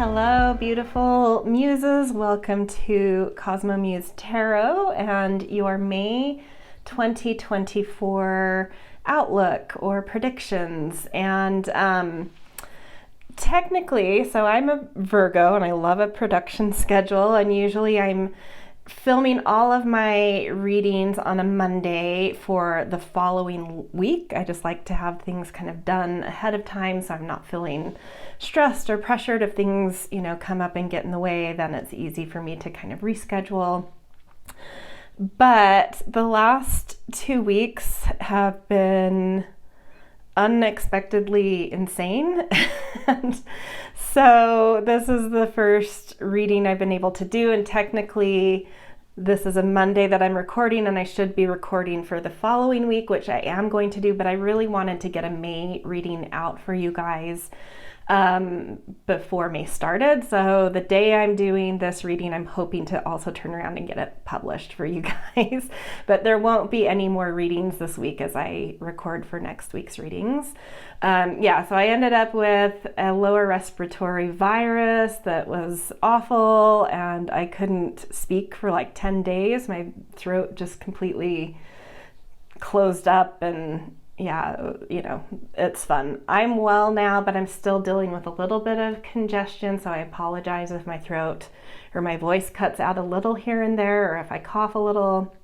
Hello, beautiful muses. Welcome to Cosmo Muse Tarot and your May 2024 outlook or predictions. And technically, so I'm a Virgo and I love a production schedule, and usually I'm filming all of my readings on a Monday for the following week. I just like to have things kind of done ahead of time so I'm not feeling stressed or pressured. If things, come up and get in the way, then it's easy for me to kind of reschedule. But the last 2 weeks have been unexpectedly insane. And so this is the first reading I've been able to do, and technically this is a Monday that I'm recording, and I should be recording for the following week, which I am going to do, but I really wanted to get a May reading out for you guys before May started. So the day I'm doing this reading, I'm hoping to also turn around and get it published for you guys. But there won't be any more readings this week as I record for next week's readings. So I ended up with a lower respiratory virus that was awful, and I couldn't speak for like 10 days. My throat just completely closed up, and it's fun. I'm well now, but I'm still dealing with a little bit of congestion, so I apologize if my throat or my voice cuts out a little here and there, or if I cough a little.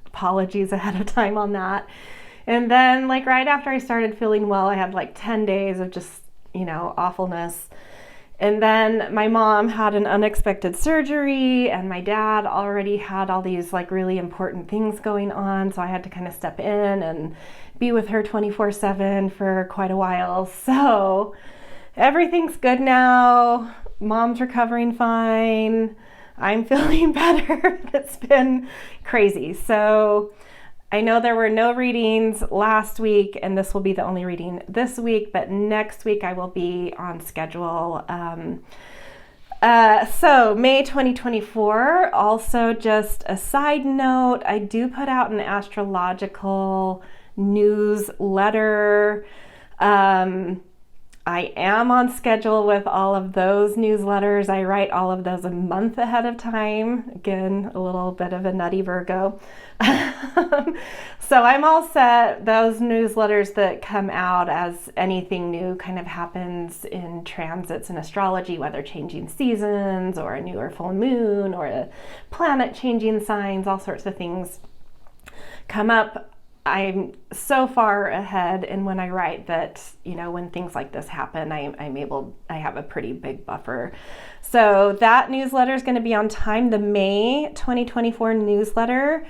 Apologies ahead of time on that. And then right after I started feeling well, I had 10 days of just, awfulness. And then my mom had an unexpected surgery, and my dad already had all these really important things going on. So I had to kind of step in and be with her 24/7 for quite a while. So everything's good now. Mom's recovering fine. I'm feeling better. It's been crazy. So I know there were no readings last week, and this will be the only reading this week, but next week I will be on schedule. So May 2024, also just a side note, I do put out an astrological newsletter. I am on schedule with all of those newsletters. I write all of those a month ahead of time. Again, a little bit of a nutty Virgo. So I'm all set. Those newsletters that come out as anything new kind of happens in transits in astrology, whether changing seasons or a new or full moon or a planet changing signs, all sorts of things come up. I'm so far ahead, and when I write that, when things like this happen, I have a pretty big buffer. So that newsletter is going to be on time, the May 2024 newsletter.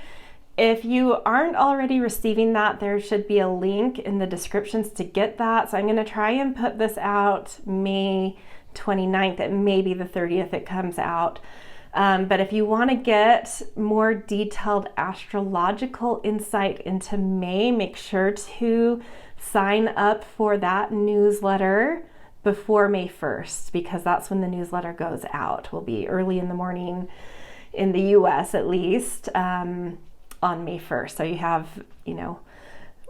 If you aren't already receiving that, there should be a link in the descriptions to get that. So I'm going to try and put this out May 29th, and maybe the 30th it comes out. But if you want to get more detailed astrological insight into May, make sure to sign up for that newsletter before May 1st, because that's when the newsletter goes out. Will be early in the morning in the US at least, on May 1st. So you have,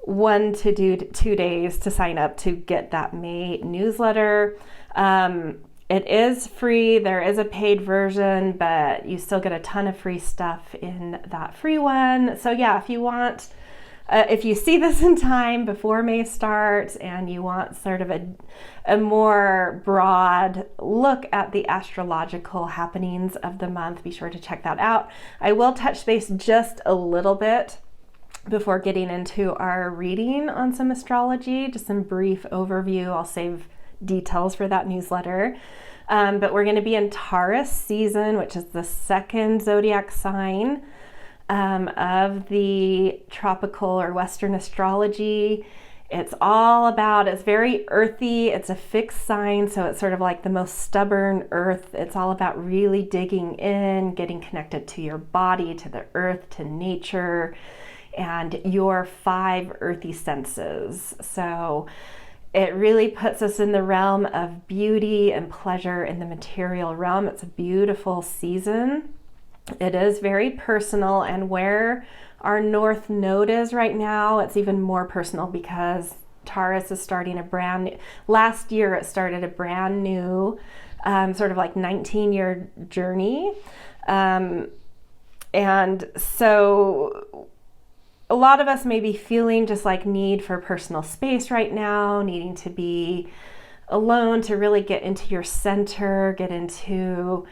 1 to 2 days to sign up to get that May newsletter. It is free. There is a paid version, but you still get a ton of free stuff in that free one. So if you want, if you see this in time before May starts and you want sort of a more broad look at the astrological happenings of the month, be sure to check that out. I will touch base just a little bit before getting into our reading on some astrology, just some brief overview. I'll save details for that newsletter. But we're going to be in Taurus season, which is the second zodiac sign of the tropical or Western astrology. It's very earthy. It's a fixed sign, so it's sort of like the most stubborn earth. It's all about really digging in, getting connected to your body, to the earth, to nature, and your 5 earthy senses. So it really puts us in the realm of beauty and pleasure in the material realm. It's a beautiful season. It is very personal, and where our North Node is right now, it's even more personal because Taurus is starting last year it started a brand new sort of like 19-year journey. And so a lot of us may be feeling just like need for personal space right now, needing to be alone to really get into your center, get into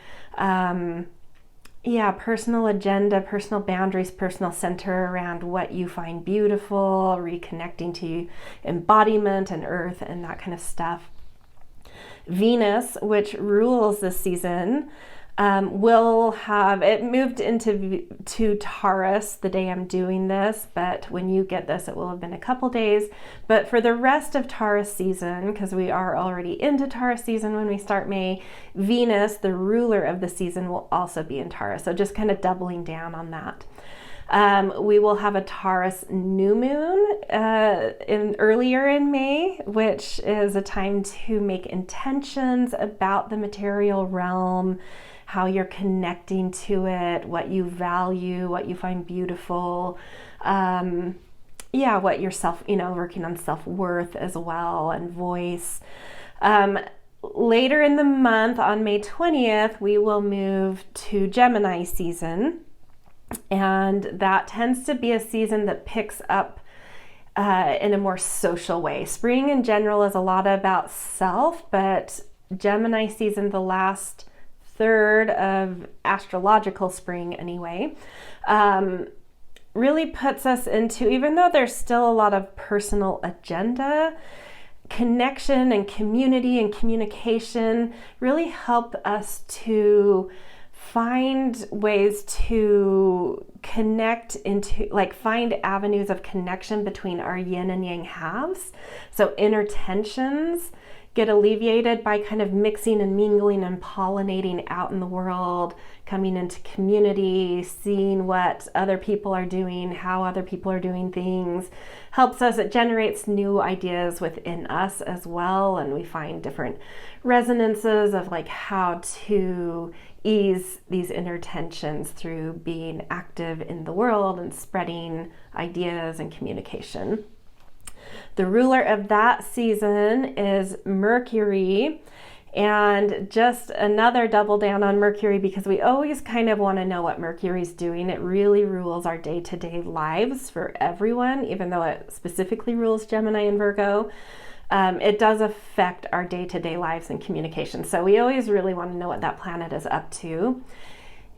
personal agenda, personal boundaries, personal center around what you find beautiful, reconnecting to embodiment and earth and that kind of stuff. Venus, which rules this season, will have, it moved to Taurus the day I'm doing this, but when you get this, it will have been a couple days. But for the rest of Taurus season, because we are already into Taurus season when we start May, Venus, the ruler of the season, will also be in Taurus. So just kind of doubling down on that. We will have a Taurus new moon earlier in May, which is a time to make intentions about the material realm, how you're connecting to it, what you value, what you find beautiful, what yourself, working on self-worth as well and voice. Later in the month, on May 20th, we will move to Gemini season. And that tends to be a season that picks up in a more social way. Spring in general is a lot about self, but Gemini season, the last third of astrological spring anyway, really puts us into, even though there's still a lot of personal agenda, connection and community and communication really help us to find ways to connect into, like, find avenues of connection between our yin and yang halves. So inner tensions get alleviated by kind of mixing and mingling and pollinating out in the world, coming into community, seeing what other people are doing, how other people are doing things, helps us, it generates new ideas within us as well. And we find different resonances of like how to ease these inner tensions through being active in the world and spreading ideas and communication. The ruler of that season is Mercury, and just another double down on Mercury because we always kind of want to know what Mercury's doing. It really rules our day-to-day lives for everyone, even though it specifically rules Gemini and Virgo. It does affect our day-to-day lives and communication. So we always really want to know what that planet is up to.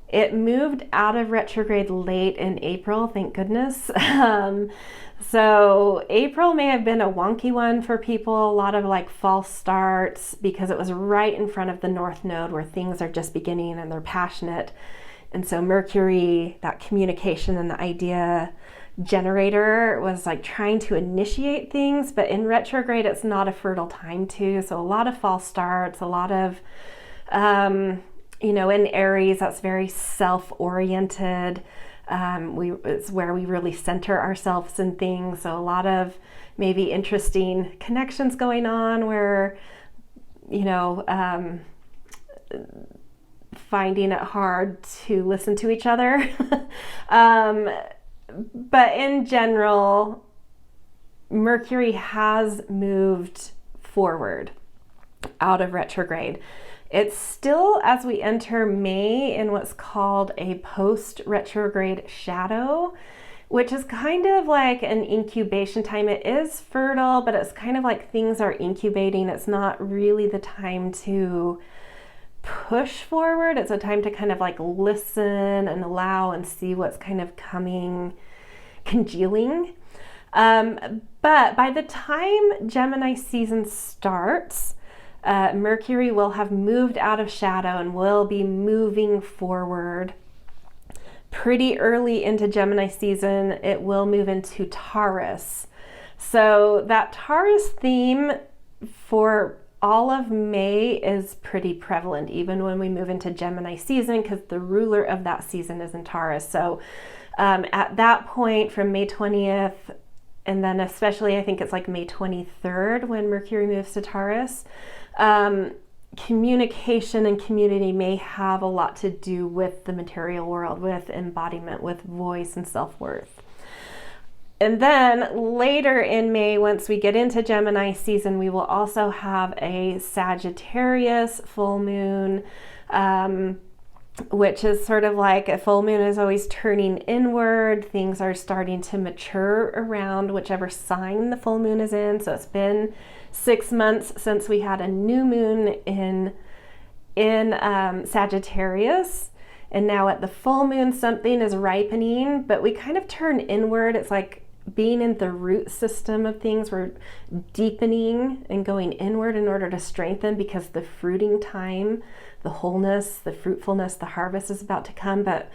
It moved out of retrograde late in April, thank goodness. So April may have been a wonky one for people, a lot of like false starts because it was right in front of the North Node where things are just beginning and they're passionate. And so Mercury, that communication and the idea generator, was like trying to initiate things, but in retrograde it's not a fertile time to. So a lot of false starts, a lot of in Aries, that's very self-oriented. It's where we really center ourselves in things. So a lot of maybe interesting connections going on where, finding it hard to listen to each other. But in general, Mercury has moved forward out of retrograde. It's still, as we enter May, in what's called a post-retrograde shadow, which is kind of like an incubation time. It is fertile, but it's kind of like things are incubating. It's not really the time to push forward. It's a time to kind of like listen and allow and see what's kind of congealing. But by the time Gemini season starts, Mercury will have moved out of shadow and will be moving forward. Pretty early into Gemini season, it will move into Taurus. So that Taurus theme for all of May is pretty prevalent, even when we move into Gemini season, because the ruler of that season is in Taurus. So at that point, from May 20th, and then especially I think it's like May 23rd when Mercury moves to Taurus, communication and community may have a lot to do with the material world, with embodiment, with voice and self-worth. And then later in May, once we get into Gemini season, we will also have a Sagittarius full moon, which is sort of like a full moon is always turning inward. Things are starting to mature around whichever sign the full moon is in. So it's been 6 months since we had a new moon in Sagittarius. And now at the full moon, something is ripening, but we kind of turn inward. It's like being in the root system of things. We're deepening and going inward in order to strengthen, because the fruiting time, the wholeness, the fruitfulness, the harvest is about to come. But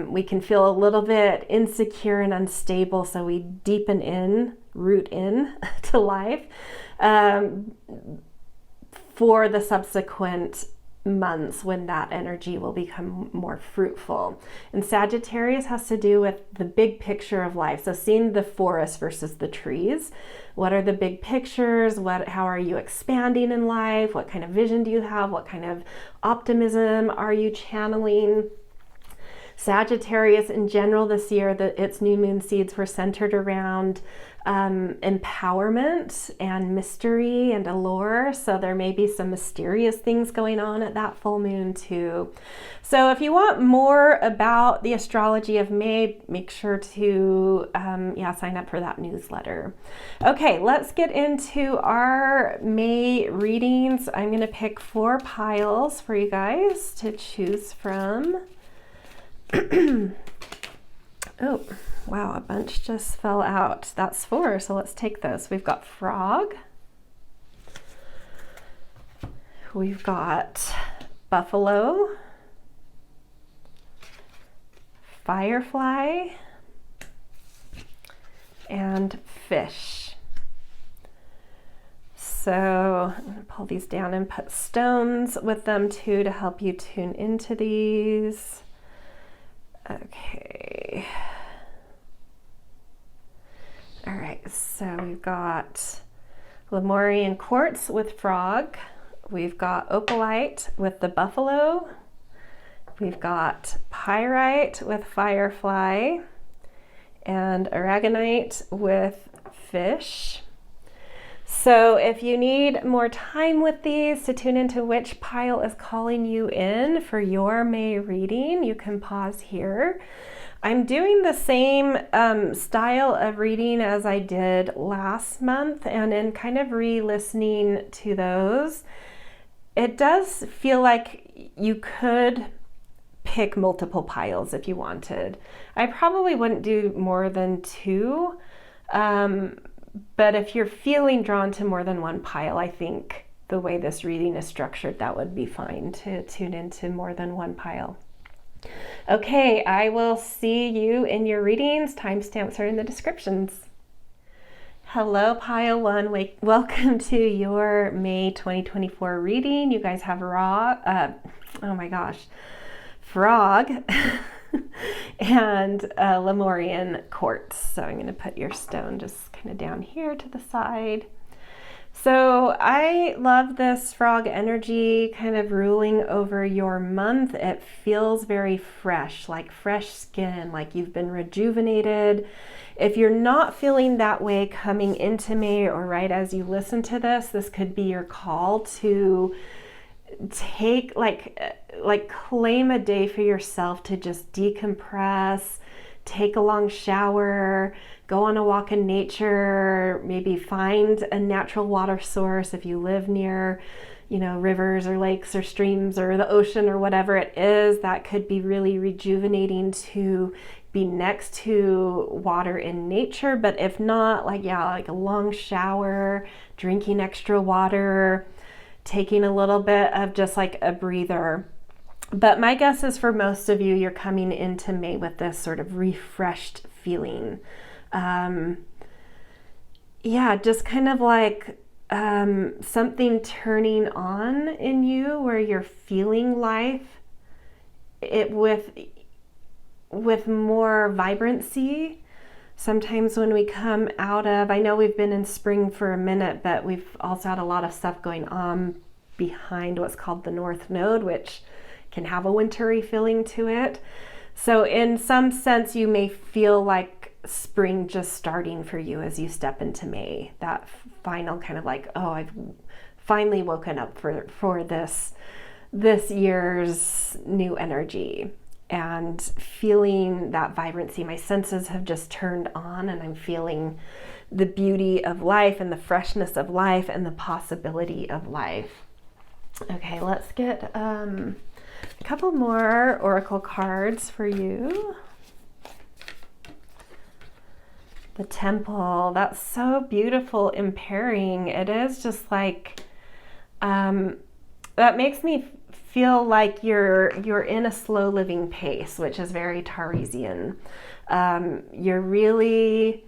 we can feel a little bit insecure and unstable. So we deepen in, root in to life for the subsequent months when that energy will become more fruitful. And Sagittarius has to do with the big picture of life. So seeing the forest versus the trees. What are the big pictures? How are you expanding in life? What kind of vision do you have? What kind of optimism are you channeling? Sagittarius in general this year, its new moon seeds were centered around empowerment and mystery and allure. So there may be some mysterious things going on at that full moon too. So if you want more about the astrology of May, make sure to sign up for that newsletter. Okay, let's get into our May readings. I'm going to pick 4 piles for you guys to choose from. Oh, wow, a bunch just fell out. That's 4, so let's take those. We've got frog. We've got buffalo, firefly, and fish. So I'm going to pull these down and put stones with them too to help you tune into these. Okay. All right, so we've got Lemurian quartz with frog. We've got opalite with the buffalo. We've got pyrite with firefly and aragonite with fish. So if you need more time with these to tune into which pile is calling you in for your May reading, you can pause here. I'm doing the same style of reading as I did last month, and in kind of re-listening to those, it does feel like you could pick multiple piles if you wanted. I probably wouldn't do more than 2. But if you're feeling drawn to more than one pile, I think the way this reading is structured, that would be fine to tune into more than one pile. Okay, I will see you in your readings. Timestamps are in the descriptions. Hello, pile 1. Welcome to your May 2024 reading. You guys have frog and Lemurian quartz. So I'm going to put your stone just kind of down here to the side. So I love this frog energy kind of ruling over your month. It feels very fresh, like fresh skin, like you've been rejuvenated. If you're not feeling that way coming into May or right as you listen to this, this could be your call to take claim a day for yourself to just decompress, take a long shower, go on a walk in nature, maybe find a natural water source if you live near, rivers or lakes or streams or the ocean or whatever it is. That could be really rejuvenating to be next to water in nature. But if not, like a long shower, drinking extra water, taking a little bit of just like a breather. But my guess is for most of you, you're coming into May with this sort of refreshed feeling. Just kind of like something turning on in you where you're feeling life with more vibrancy. Sometimes when we come out of, I know we've been in spring for a minute, but we've also had a lot of stuff going on behind what's called the North Node, which can have a wintry feeling to it. So in some sense, you may feel like spring just starting for you as you step into May. That final kind of like, oh, I've finally woken up for this year's new energy, and feeling that vibrancy. My senses have just turned on, and I'm feeling the beauty of life and the freshness of life and the possibility of life. Okay, let's get a couple more oracle cards for you. The Temple, that's so beautiful and pairing. It is just like, that makes me feel like you're in a slow living pace, which is very Tauresian. You're really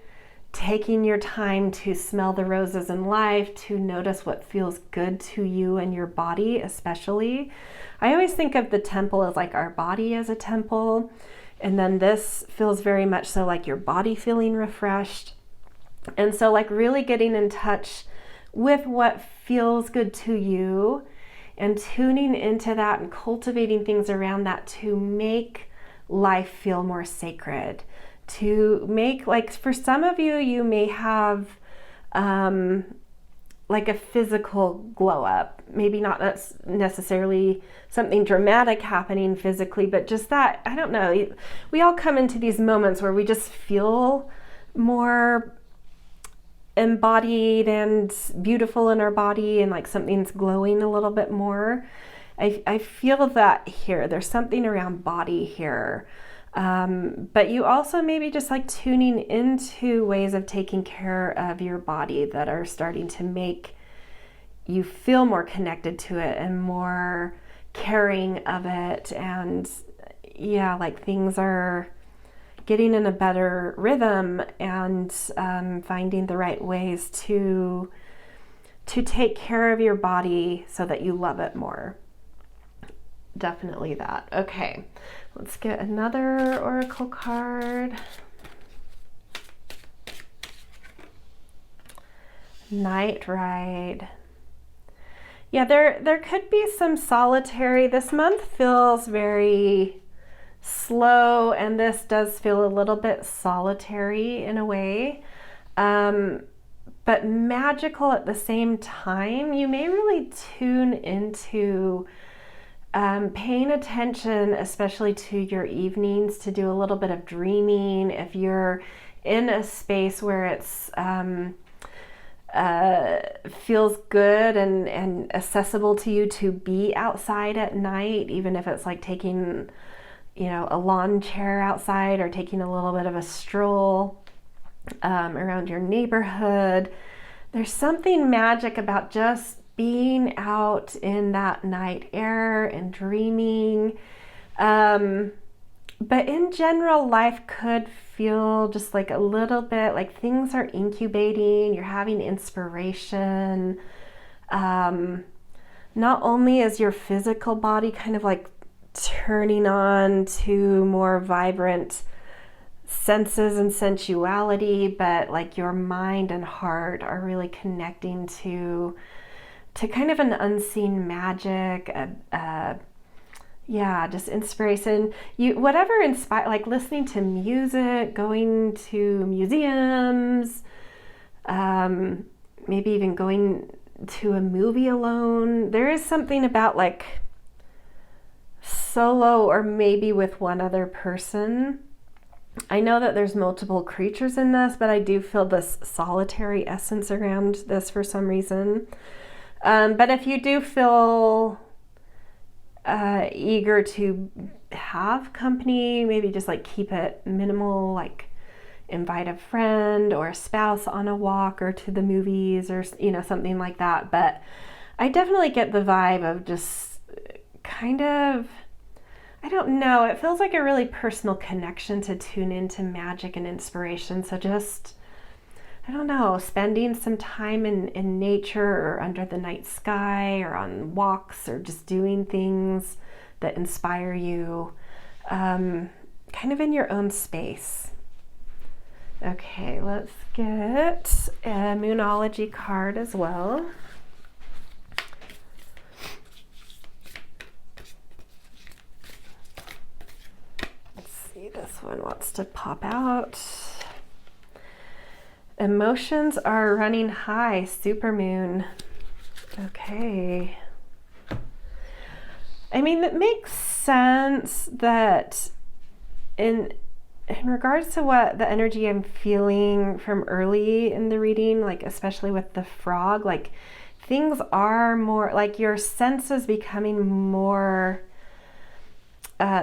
taking your time to smell the roses in life, to notice what feels good to you and your body especially. I always think of the temple as like our body as a temple, and then this feels very much so like your body feeling refreshed. And so like really getting in touch with what feels good to you and tuning into that and cultivating things around that to make life feel more sacred. To make, like, for some of you, you may have like a physical glow up, maybe not necessarily something dramatic happening physically, but just that, I don't know, we all come into these moments where we just feel more embodied and beautiful in our body, and like something's glowing a little bit more. I feel that here. There's something around body here. But you also maybe just like tuning into ways of taking care of your body that are starting to make you feel more connected to it and more caring of it. And yeah, like things are getting in a better rhythm, and finding the right ways to take care of your body so that you love it more. Definitely that. Okay, let's get another oracle card. Night Ride. Yeah, there could be some solitary. This month feels very slow, and this does feel a little bit solitary in a way, but magical at the same time. You may really tune into paying attention, especially to your evenings, to do a little bit of dreaming. If you're in a space where it's feels good and accessible to you to be outside at night, even if it's like taking, you know, a lawn chair outside or taking a little bit of a stroll around your neighborhood. There's something magic about just being out in that night air and dreaming. But in general, life could feel just like a little bit like things are incubating, you're having inspiration. Not only is your physical body kind of like turning on to more vibrant senses and sensuality, but like your mind and heart are really connecting to kind of an unseen magic, just inspiration. Whatever inspire, like listening to music, going to museums, maybe even going to a movie alone. There is something about like solo or maybe with one other person. I know that there's multiple creatures in this, but I do feel this solitary essence around this for some reason. But if you do feel eager to have company, maybe just like keep it minimal, like invite a friend or a spouse on a walk or to the movies or, you know, something like that. But I definitely get the vibe of just kind of, I don't know, it feels like a really personal connection to tune into magic and inspiration. So just, I don't know, spending some time in nature or under the night sky or on walks or just doing things that inspire you, kind of in your own space. Okay, let's get a Moonology card as well. Let's see, this one wants to pop out. Emotions are running high, supermoon. Okay. I mean, it makes sense that in regards to what the energy I'm feeling from early in the reading, like especially with the frog, like things are more like your senses becoming more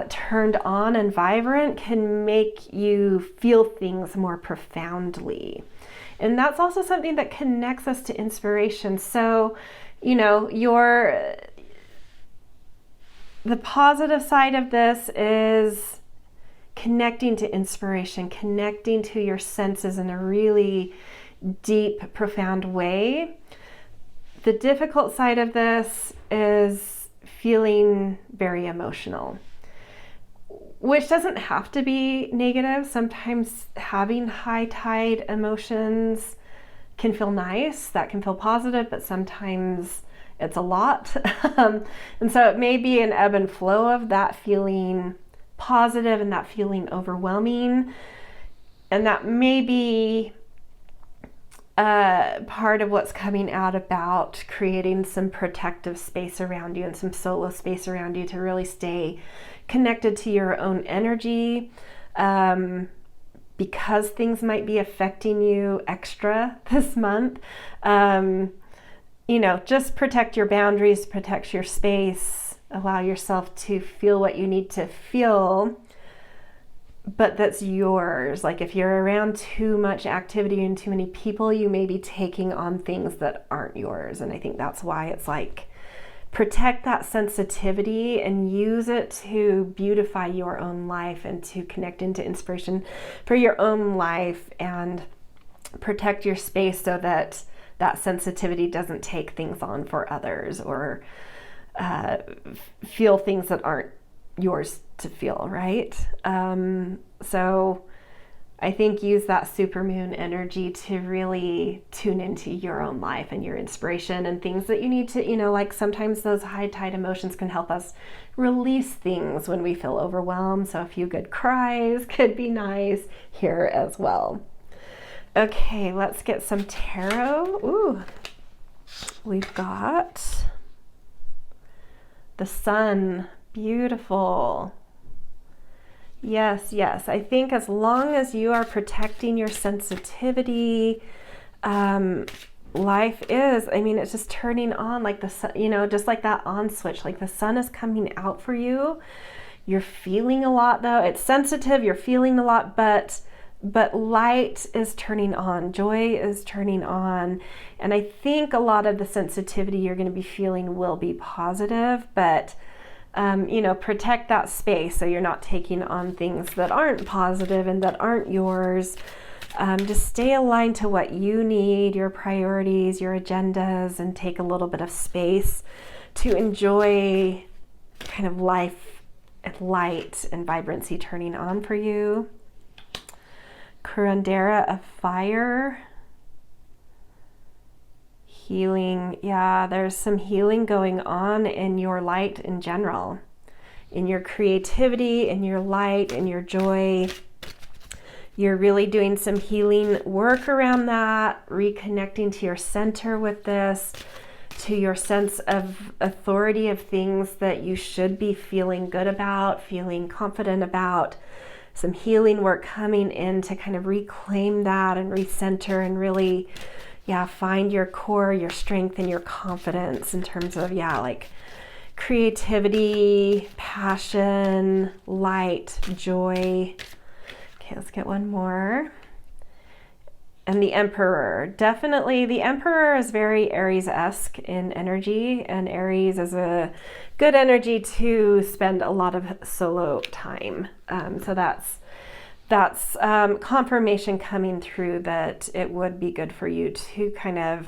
turned on and vibrant can make you feel things more profoundly. And that's also something that connects us to inspiration. So, you know, the positive side of this is connecting to inspiration, connecting to your senses in a really deep, profound way. The difficult side of this is feeling very emotional, which doesn't have to be negative. Sometimes having high tide emotions can feel nice, that can feel positive, but sometimes it's a lot. And so it may be an ebb and flow of that feeling positive and that feeling overwhelming. And that may be part of what's coming out about creating some protective space around you and some solo space around you to really stay connected to your own energy, because things might be affecting you extra this month. You know, just protect your boundaries, protect your space, allow yourself to feel what you need to feel, but that's yours. Like if you're around too much activity and too many people, you may be taking on things that aren't yours. And I think that's why it's like, protect that sensitivity and use it to beautify your own life and to connect into inspiration for your own life, and protect your space so that that sensitivity doesn't take things on for others or feel things that aren't yours to feel, right? So I think use that supermoon energy to really tune into your own life and your inspiration and things that you need to, you know, like sometimes those high tide emotions can help us release things when we feel overwhelmed. So a few good cries could be nice here as well. Okay, let's get some tarot. Ooh, we've got the sun. Beautiful. Yes, yes. I think as long as you are protecting your sensitivity, life is, I mean, it's just turning on like the sun, you know, just like that on switch, like the sun is coming out for you. You're feeling a lot though. It's sensitive, you're feeling a lot, but light is turning on, joy is turning on. And I think a lot of the sensitivity you're going to be feeling will be positive, but you know, protect that space so you're not taking on things that aren't positive and that aren't yours. Just stay aligned to what you need, your priorities, your agendas, and take a little bit of space to enjoy kind of life and light and vibrancy turning on for you. Curandera of fire. Healing, yeah, there's some healing going on in your light in general, in your creativity, in your light, in your joy. You're really doing some healing work around that, reconnecting to your center with this, to your sense of authority of things that you should be feeling good about, feeling confident about. Some healing work coming in to kind of reclaim that and recenter and really, yeah, find your core, your strength, and your confidence in terms of, yeah, like creativity, passion, light, joy. Okay, let's get one more. And the Emperor. Definitely, the Emperor is very Aries-esque in energy, and Aries is a good energy to spend a lot of solo time. So that's confirmation coming through that it would be good for you to kind of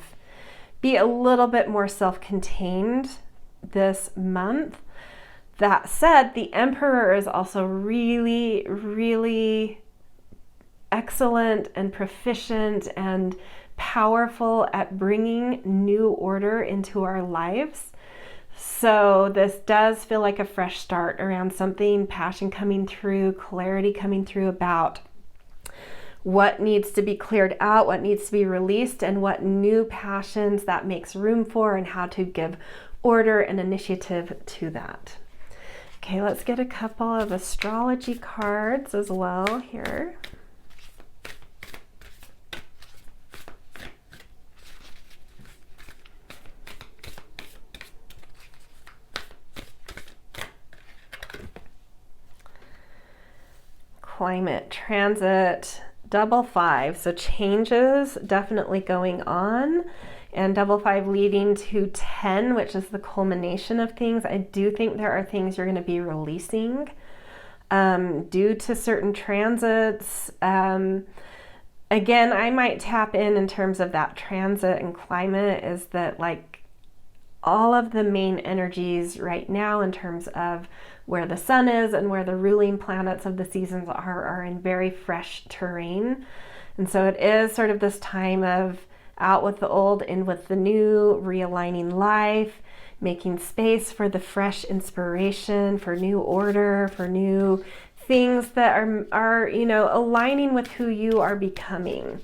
be a little bit more self-contained this month. That said, the Emperor is also really, really excellent and proficient and powerful at bringing new order into our lives. So this does feel like a fresh start around something, passion coming through, clarity coming through about what needs to be cleared out, what needs to be released, and what new passions that makes room for, and how to give order and initiative to that. Okay, let's get a couple of astrology cards as well here. Climate, transit, double 5, so changes definitely going on, and double 5 leading to 10, which is the culmination of things. I do think there are things you're going to be releasing due to certain transits. Again, I might tap in terms of that transit and climate, is that like all of the main energies right now in terms of where the sun is and where the ruling planets of the seasons are in very fresh terrain. And so it is sort of this time of out with the old, in with the new, realigning life, making space for the fresh inspiration, for new order, for new things that are aligning with who you are becoming.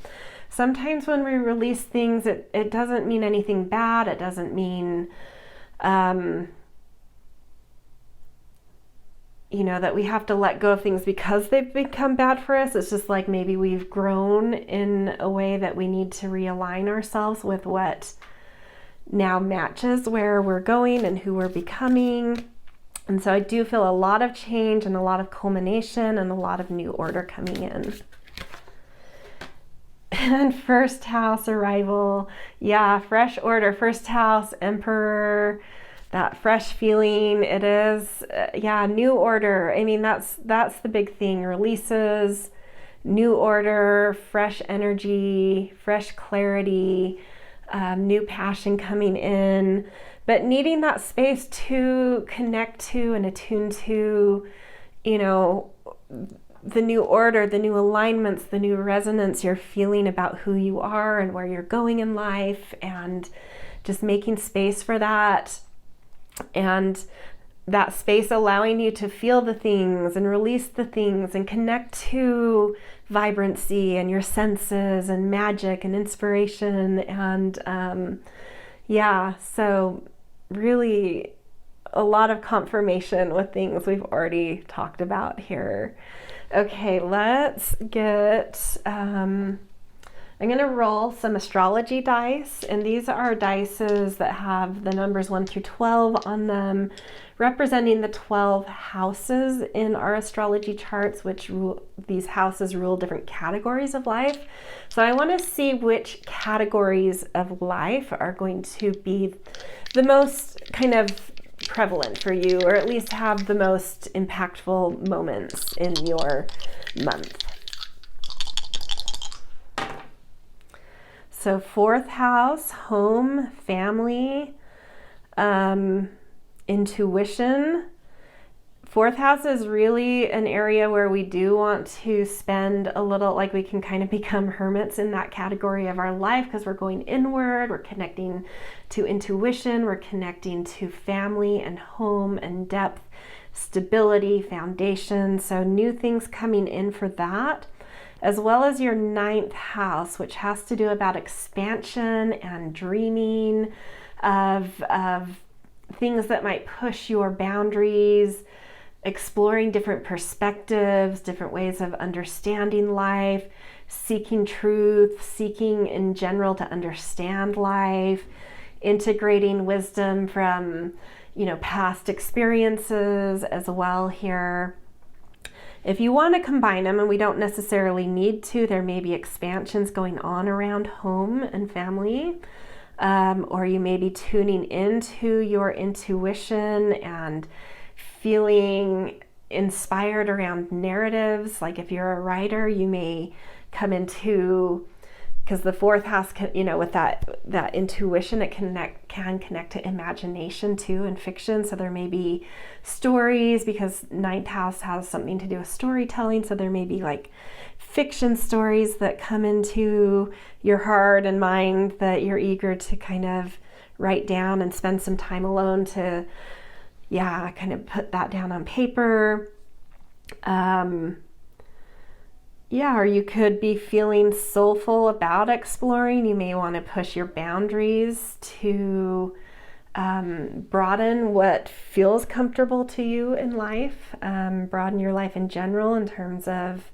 Sometimes when we release things, it doesn't mean anything bad. It doesn't mean that we have to let go of things because they've become bad for us. It's just like maybe we've grown in a way that we need to realign ourselves with what now matches where we're going and who we're becoming. And so I do feel a lot of change and a lot of culmination and a lot of new order coming in. And first house arrival, yeah, fresh order, first house, Emperor, that fresh feeling. It is, new order. I mean, that's the big thing. Releases, new order, fresh energy, fresh clarity, new passion coming in, but needing that space to connect to and attune to, the new order, the new alignments, the new resonance you're feeling about who you are and where you're going in life, and just making space for that. And that space allowing you to feel the things and release the things and connect to vibrancy and your senses and magic and inspiration. And so really a lot of confirmation with things we've already talked about here. Okay, let's get, I'm going to roll some astrology dice, and these are dices that have the numbers 1 through 12 on them, representing the 12 houses in our astrology charts, which these houses rule different categories of life. So I want to see which categories of life are going to be the most kind of prevalent for you, or at least have the most impactful moments in your month. So 4th house, home, family, intuition. 4th house is really an area where we do want to spend a little, like we can kind of become hermits in that category of our life, because we're going inward, we're connecting to intuition, we're connecting to family and home and depth, stability, foundation. So new things coming in for that, as well as your 9th house, which has to do about expansion and dreaming of things that might push your boundaries, exploring different perspectives, different ways of understanding life, seeking truth, seeking in general to understand life, integrating wisdom from, past experiences as well here. If you want to combine them, and we don't necessarily need to, there may be expansions going on around home and family, or you may be tuning into your intuition and feeling inspired around narratives. Like if you're a writer, you may come into, because the 4th house can, with that intuition, it can connect to imagination too, and fiction. So there may be stories, because 9th house has something to do with storytelling. So there may be like fiction stories that come into your heart and mind that you're eager to kind of write down and spend some time alone to kind of put that down on paper. yeah, or you could be feeling soulful about exploring. You may want to push your boundaries to broaden what feels comfortable to you in life, broaden your life in general in terms of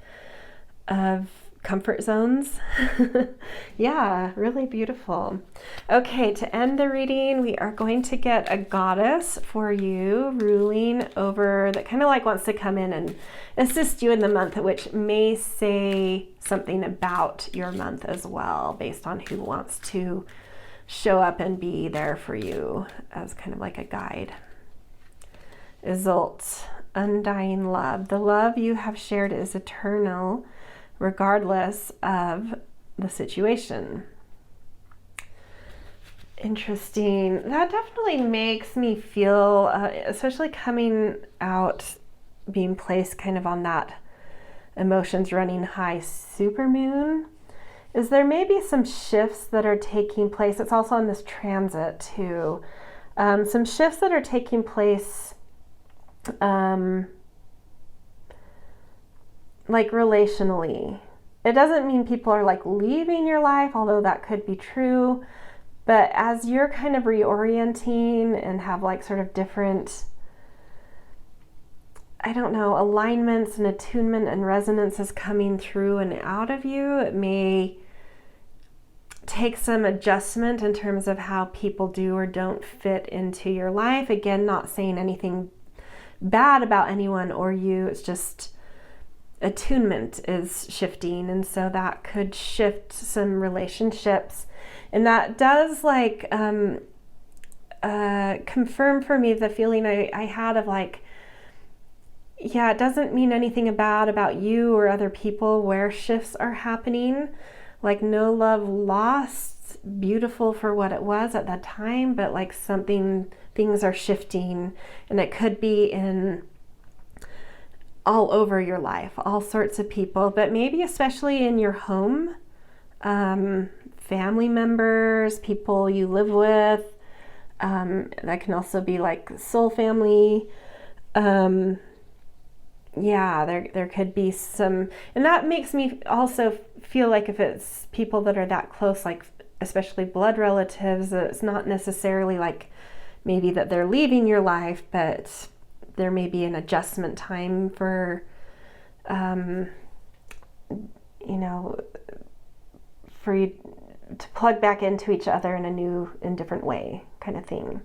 comfort zones. Yeah, really beautiful. Okay, to end the reading, we are going to get a goddess for you ruling over that kind of like wants to come in and assist you in the month, which may say something about your month as well, based on who wants to show up and be there for you as kind of like a guide. Iseult, undying love. The love you have shared is eternal, regardless of the situation. Interesting. That definitely makes me feel, especially coming out, being placed kind of on that emotions running high supermoon, is there may be some shifts that are taking place. It's also on this transit too. Some shifts that are taking place like relationally. It doesn't mean people are like leaving your life, although that could be true. But as you're kind of reorienting and have like sort of different, I don't know, alignments and attunement and resonances coming through and out of you, it may take some adjustment in terms of how people do or don't fit into your life. Again, not saying anything bad about anyone or you. It's just attunement is shifting, and so that could shift some relationships, and that does like confirm for me the feeling I had of like, yeah, it doesn't mean anything bad about you or other people where shifts are happening. Like no love lost, beautiful for what it was at that time, but like things are shifting, and it could be in all over your life, all sorts of people, but maybe especially in your home, family members, people you live with. That can also be like soul family. Yeah, there could be some, and that makes me also feel like if it's people that are that close, like especially blood relatives, it's not necessarily like maybe that they're leaving your life, but there may be an adjustment time for, for you to plug back into each other in a new and different way kind of thing.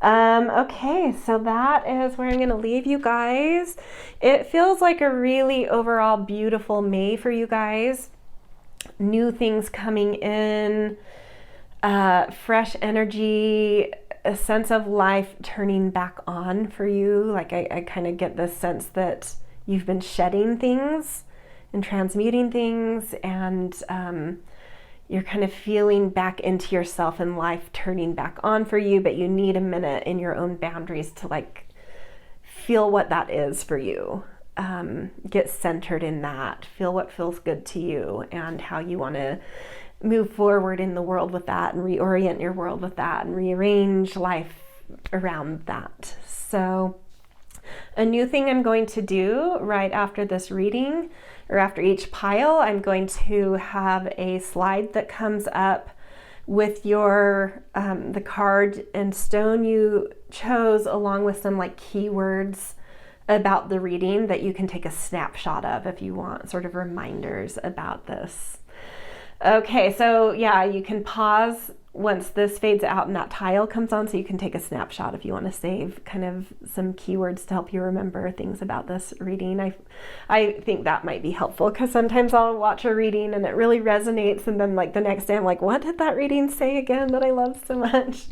Okay, so that is where I'm going to leave you guys. It feels like a really overall beautiful May for you guys. New things coming in, fresh energy, a sense of life turning back on for you. Like I kind of get this sense that you've been shedding things and transmuting things, and you're kind of feeling back into yourself and life turning back on for you, but you need a minute in your own boundaries to like feel what that is for you. Get centered in that, feel what feels good to you and how you want to move forward in the world with that, and reorient your world with that, and rearrange life around that. So a new thing I'm going to do right after this reading, or after each pile, I'm going to have a slide that comes up with your the card and stone you chose, along with some like keywords about the reading that you can take a snapshot of if you want sort of reminders about this. Okay, so yeah, you can pause once this fades out and that tile comes on, so you can take a snapshot if you want to save kind of some keywords to help you remember things about this reading. I think that might be helpful, because sometimes I'll watch a reading and it really resonates, and then like the next day I'm like, what did that reading say again that I love so much?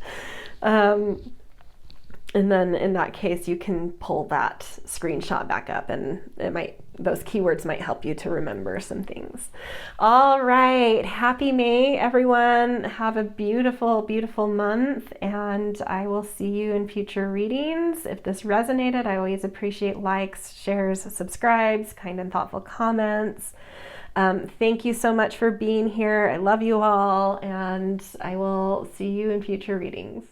And then in that case, you can pull that screenshot back up, and those keywords might help you to remember some things. All right. Happy May, everyone. Have a beautiful, beautiful month, and I will see you in future readings. If this resonated, I always appreciate likes, shares, subscribes, kind and thoughtful comments. Thank you so much for being here. I love you all, and I will see you in future readings.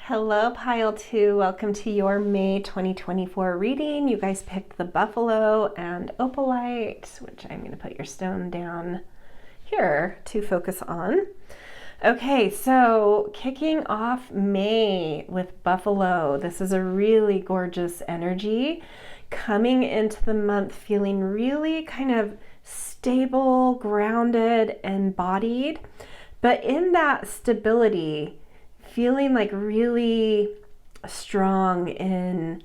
Hello, Pile 2. Welcome to your May 2024 reading. You guys picked the Buffalo and Opalite, which I'm going to put your stone down here to focus on. Okay, so kicking off May with Buffalo. This is a really gorgeous energy. Coming into the month feeling really kind of stable, grounded, embodied. But in that stability, feeling like really strong in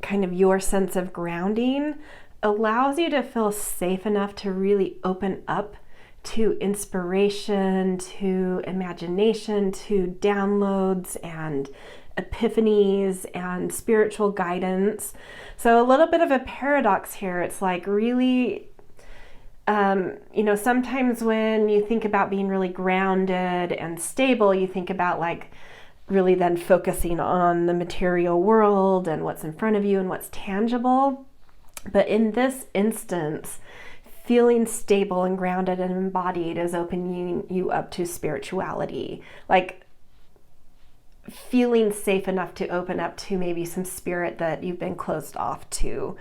kind of your sense of grounding allows you to feel safe enough to really open up to inspiration, to imagination, to downloads and epiphanies and spiritual guidance. So a little bit of a paradox here. It's like really sometimes when you think about being really grounded and stable, you think about like really then focusing on the material world and what's in front of you and what's tangible. But in this instance, feeling stable and grounded and embodied is opening you up to spirituality, like feeling safe enough to open up to maybe some spirit that you've been closed off to.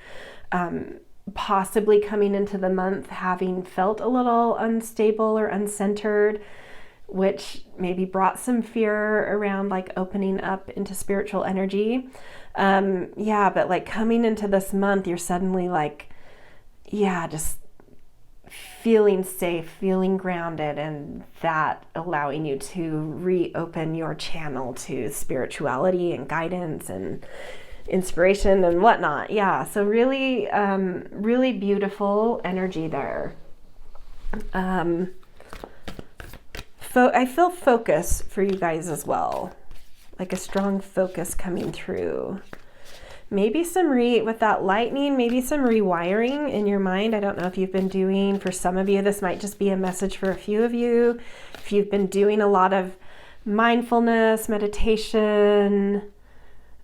Possibly coming into the month having felt a little unstable or uncentered, which maybe brought some fear around like opening up into spiritual energy. But like coming into this month, you're suddenly like, just feeling safe, feeling grounded, and that allowing you to reopen your channel to spirituality and guidance and inspiration and whatnot. So really, really beautiful energy there. I feel focus for you guys as well, like a strong focus coming through. Maybe with that lightning, maybe some rewiring in your mind. I don't know if you've been doing, for some of you, this might just be a message for a few of you. If you've been doing a lot of mindfulness, meditation,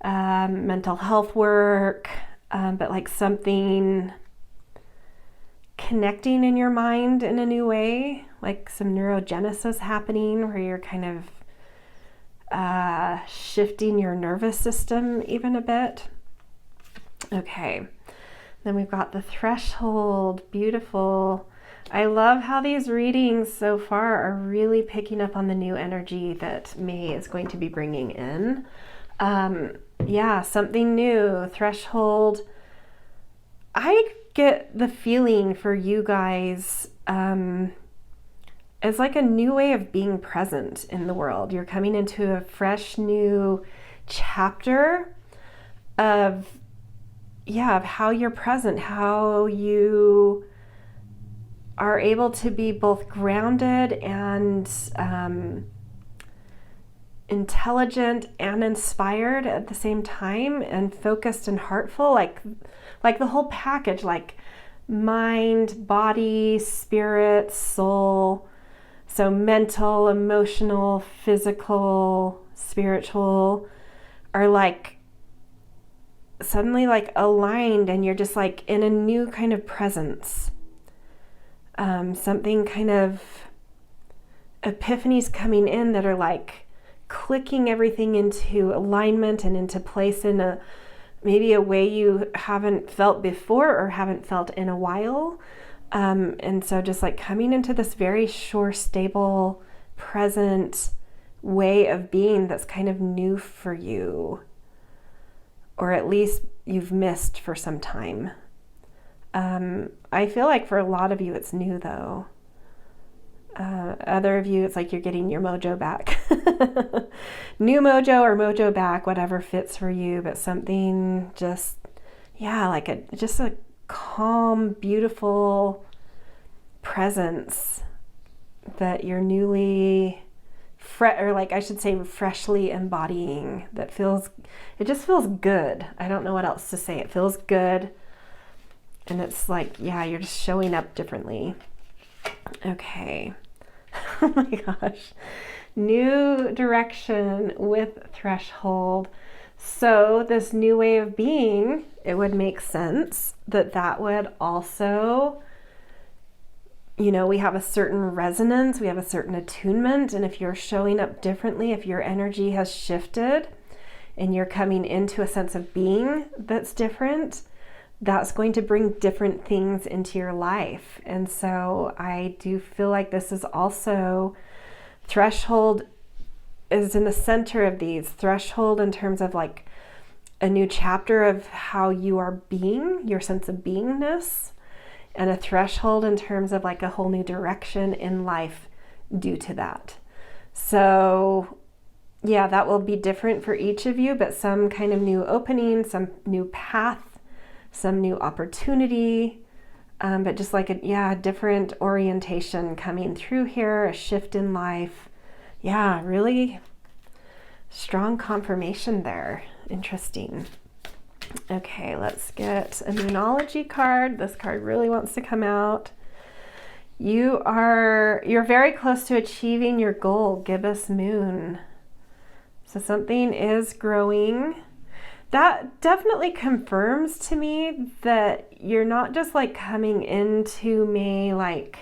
mental health work, but like something connecting in your mind in a new way, like some neurogenesis happening where you're kind of shifting your nervous system even a bit. Okay, then we've got the threshold. Beautiful. I love how these readings so far are really picking up on the new energy that May is going to be bringing in. Something new, threshold. I get the feeling for you guys as like a new way of being present in the world. You're coming into a fresh new chapter of how you're present, how you are able to be both grounded and intelligent and inspired at the same time, and focused and heartful, like the whole package, like mind, body, spirit, soul. So mental, emotional, physical, spiritual are like suddenly like aligned, and you're just like in a new kind of presence. Something kind of epiphanies coming in that are like clicking everything into alignment and into place in maybe a way you haven't felt before or haven't felt in a while. And so just like coming into this very sure, stable, present way of being that's kind of new for you, or at least you've missed for some time. I feel like for a lot of you it's new though. Other of you, it's like you're getting your mojo back. New mojo or mojo back, whatever fits for you, but something just, like a calm, beautiful presence that you're newly, freshly embodying, it just feels good. I don't know what else to say. It feels good. And it's like, you're just showing up differently. Okay. Oh my gosh. New direction with threshold. So this new way of being, it would make sense that would also we have a certain resonance, we have a certain attunement, and if you're showing up differently, if your energy has shifted and you're coming into a sense of being that's different, that's going to bring different things into your life. And so I do feel like this is also, threshold is in the center of these. Threshold in terms of like a new chapter of how you are being, your sense of beingness, and a threshold in terms of like a whole new direction in life due to that. So yeah, that will be different for each of you, but some kind of new opening, some new path, some new opportunity, but just like a different orientation coming through here, a shift in life. Yeah, really strong confirmation there. Interesting. Okay, let's get a Moonology card. This card really wants to come out. You're very close to achieving your goal, gibbous moon. So something is growing. That definitely confirms to me that you're not just like coming into May, like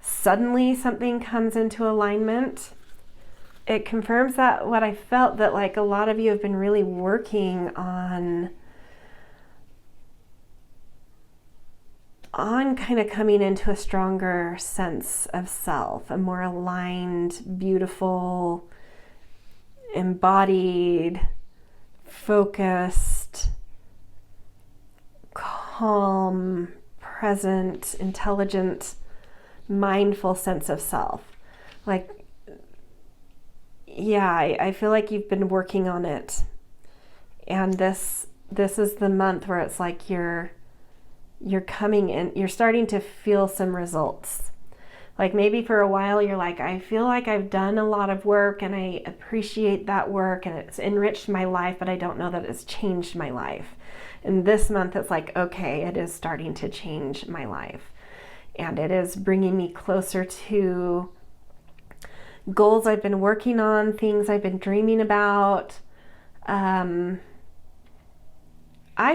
suddenly something comes into alignment. It confirms that what I felt, that like a lot of you have been really working on kind of coming into a stronger sense of self, a more aligned, beautiful, embodied, focused, calm, present, intelligent, mindful sense of self. Like, yeah, I feel like you've been working on it. And this is the month where it's like you're coming in, you're starting to feel some results. Like maybe for a while you're like, I feel like I've done a lot of work and I appreciate that work and it's enriched my life, but I don't know that it's changed my life. And this month it's like, okay, it is starting to change my life. And it is bringing me closer to goals I've been working on, things I've been dreaming about. I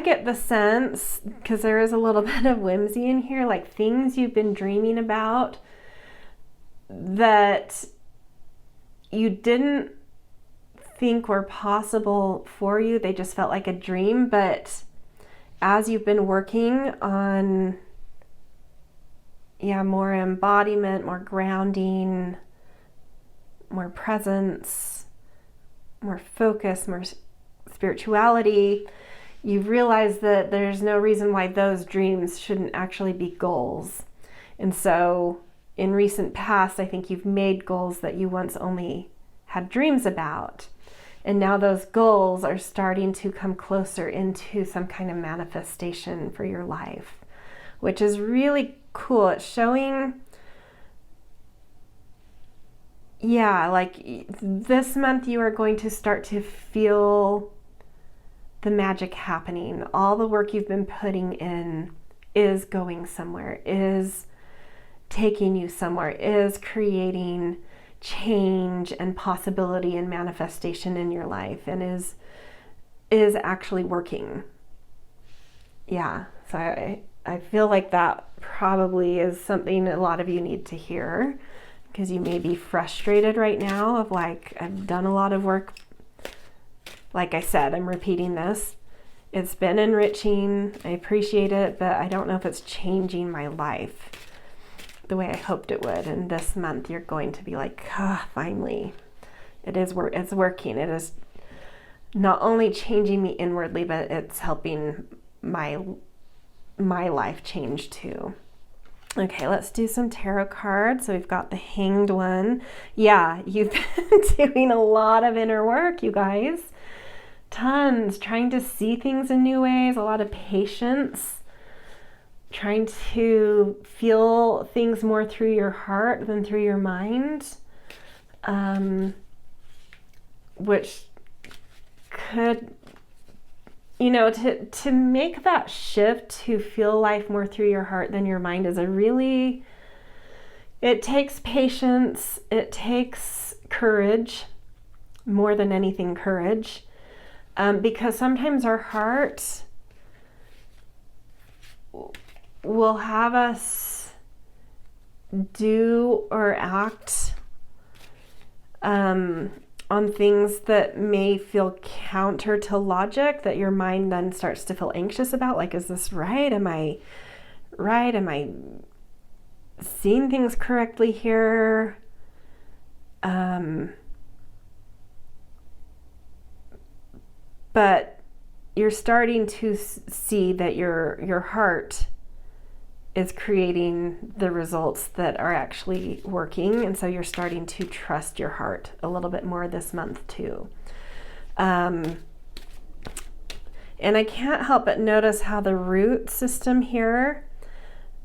get the sense, because there is a little bit of whimsy in here, like things you've been dreaming about that you didn't think were possible for you. They just felt like a dream. But as you've been working on, more embodiment, more grounding, more presence, more focus, more spirituality, you've realized that there's no reason why those dreams shouldn't actually be goals. And so in recent past, I think you've made goals that you once only had dreams about. And now those goals are starting to come closer into some kind of manifestation for your life, which is really cool. It's showing, like this month you are going to start to feel the magic happening. All the work you've been putting in is going somewhere, is taking you somewhere, is creating change and possibility and manifestation in your life, and is actually working. Yeah, so I feel like that probably is something a lot of you need to hear, because you may be frustrated right now of like, I've done a lot of work. Like I said, I'm repeating this. It's been enriching. I appreciate it, but I don't know if it's changing my life the way I hoped it would. And this month you're going to be like, finally, it's working. It is not only changing me inwardly, but it's helping my life change too. Okay, let's do some tarot cards. So we've got the Hanged one. Yeah, you've been doing a lot of inner work, you guys. Tons, trying to see things in new ways, a lot of patience, trying to feel things more through your heart than through your mind, which could, to make that shift to feel life more through your heart than your mind is it takes patience, it takes courage, more than anything courage. Because sometimes our heart will have us do or act on things that may feel counter to logic, that your mind then starts to feel anxious about, like, is this right? Am I right? Am I seeing things correctly here? But you're starting to see that your heart is creating the results that are actually working. And so you're starting to trust your heart a little bit more this month too. And I can't help but notice how the root system here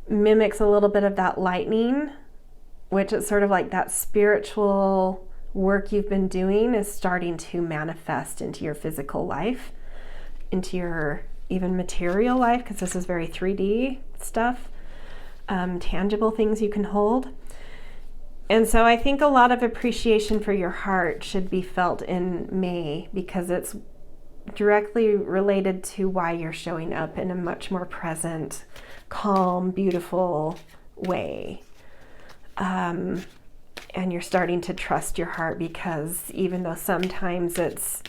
mimics a little bit of that lightning, which is sort of like that spiritual work you've been doing is starting to manifest into your physical life, into your even material life, because this is very 3D stuff. Tangible things you can hold. And so I think a lot of appreciation for your heart should be felt in May, because it's directly related to why you're showing up in a much more present, calm, beautiful way. And you're starting to trust your heart, because even though sometimes it's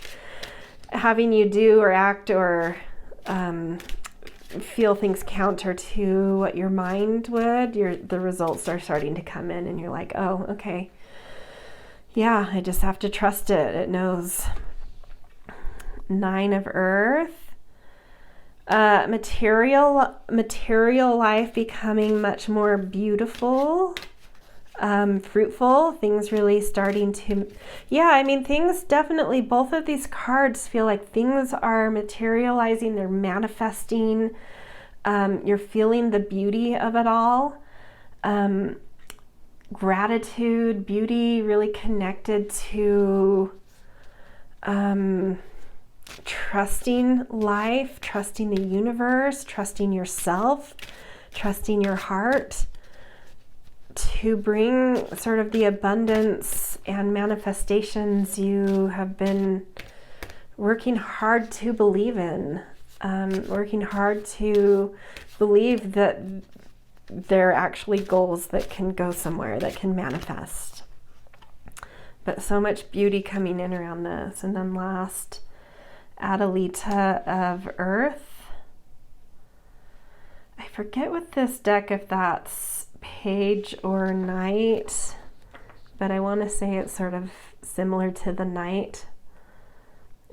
having you do or act or feel things counter to what your mind would, the results are starting to come in and you're like, oh, okay. Yeah, I just have to trust it. It knows. 9 of Earth. Material life becoming much more beautiful, fruitful, things really starting to, things definitely, both of these cards feel like things are materializing, they're manifesting, you're feeling the beauty of it all, gratitude, beauty, really connected to trusting life, trusting the universe, trusting yourself, trusting your heart, to bring sort of the abundance and manifestations you have been working hard to believe in, working hard to believe that they're actually goals that can go somewhere, that can manifest. But so much beauty coming in around this. And then last, Adelita of Earth. I forget with this deck if that's page or night, but I want to say it's sort of similar to the night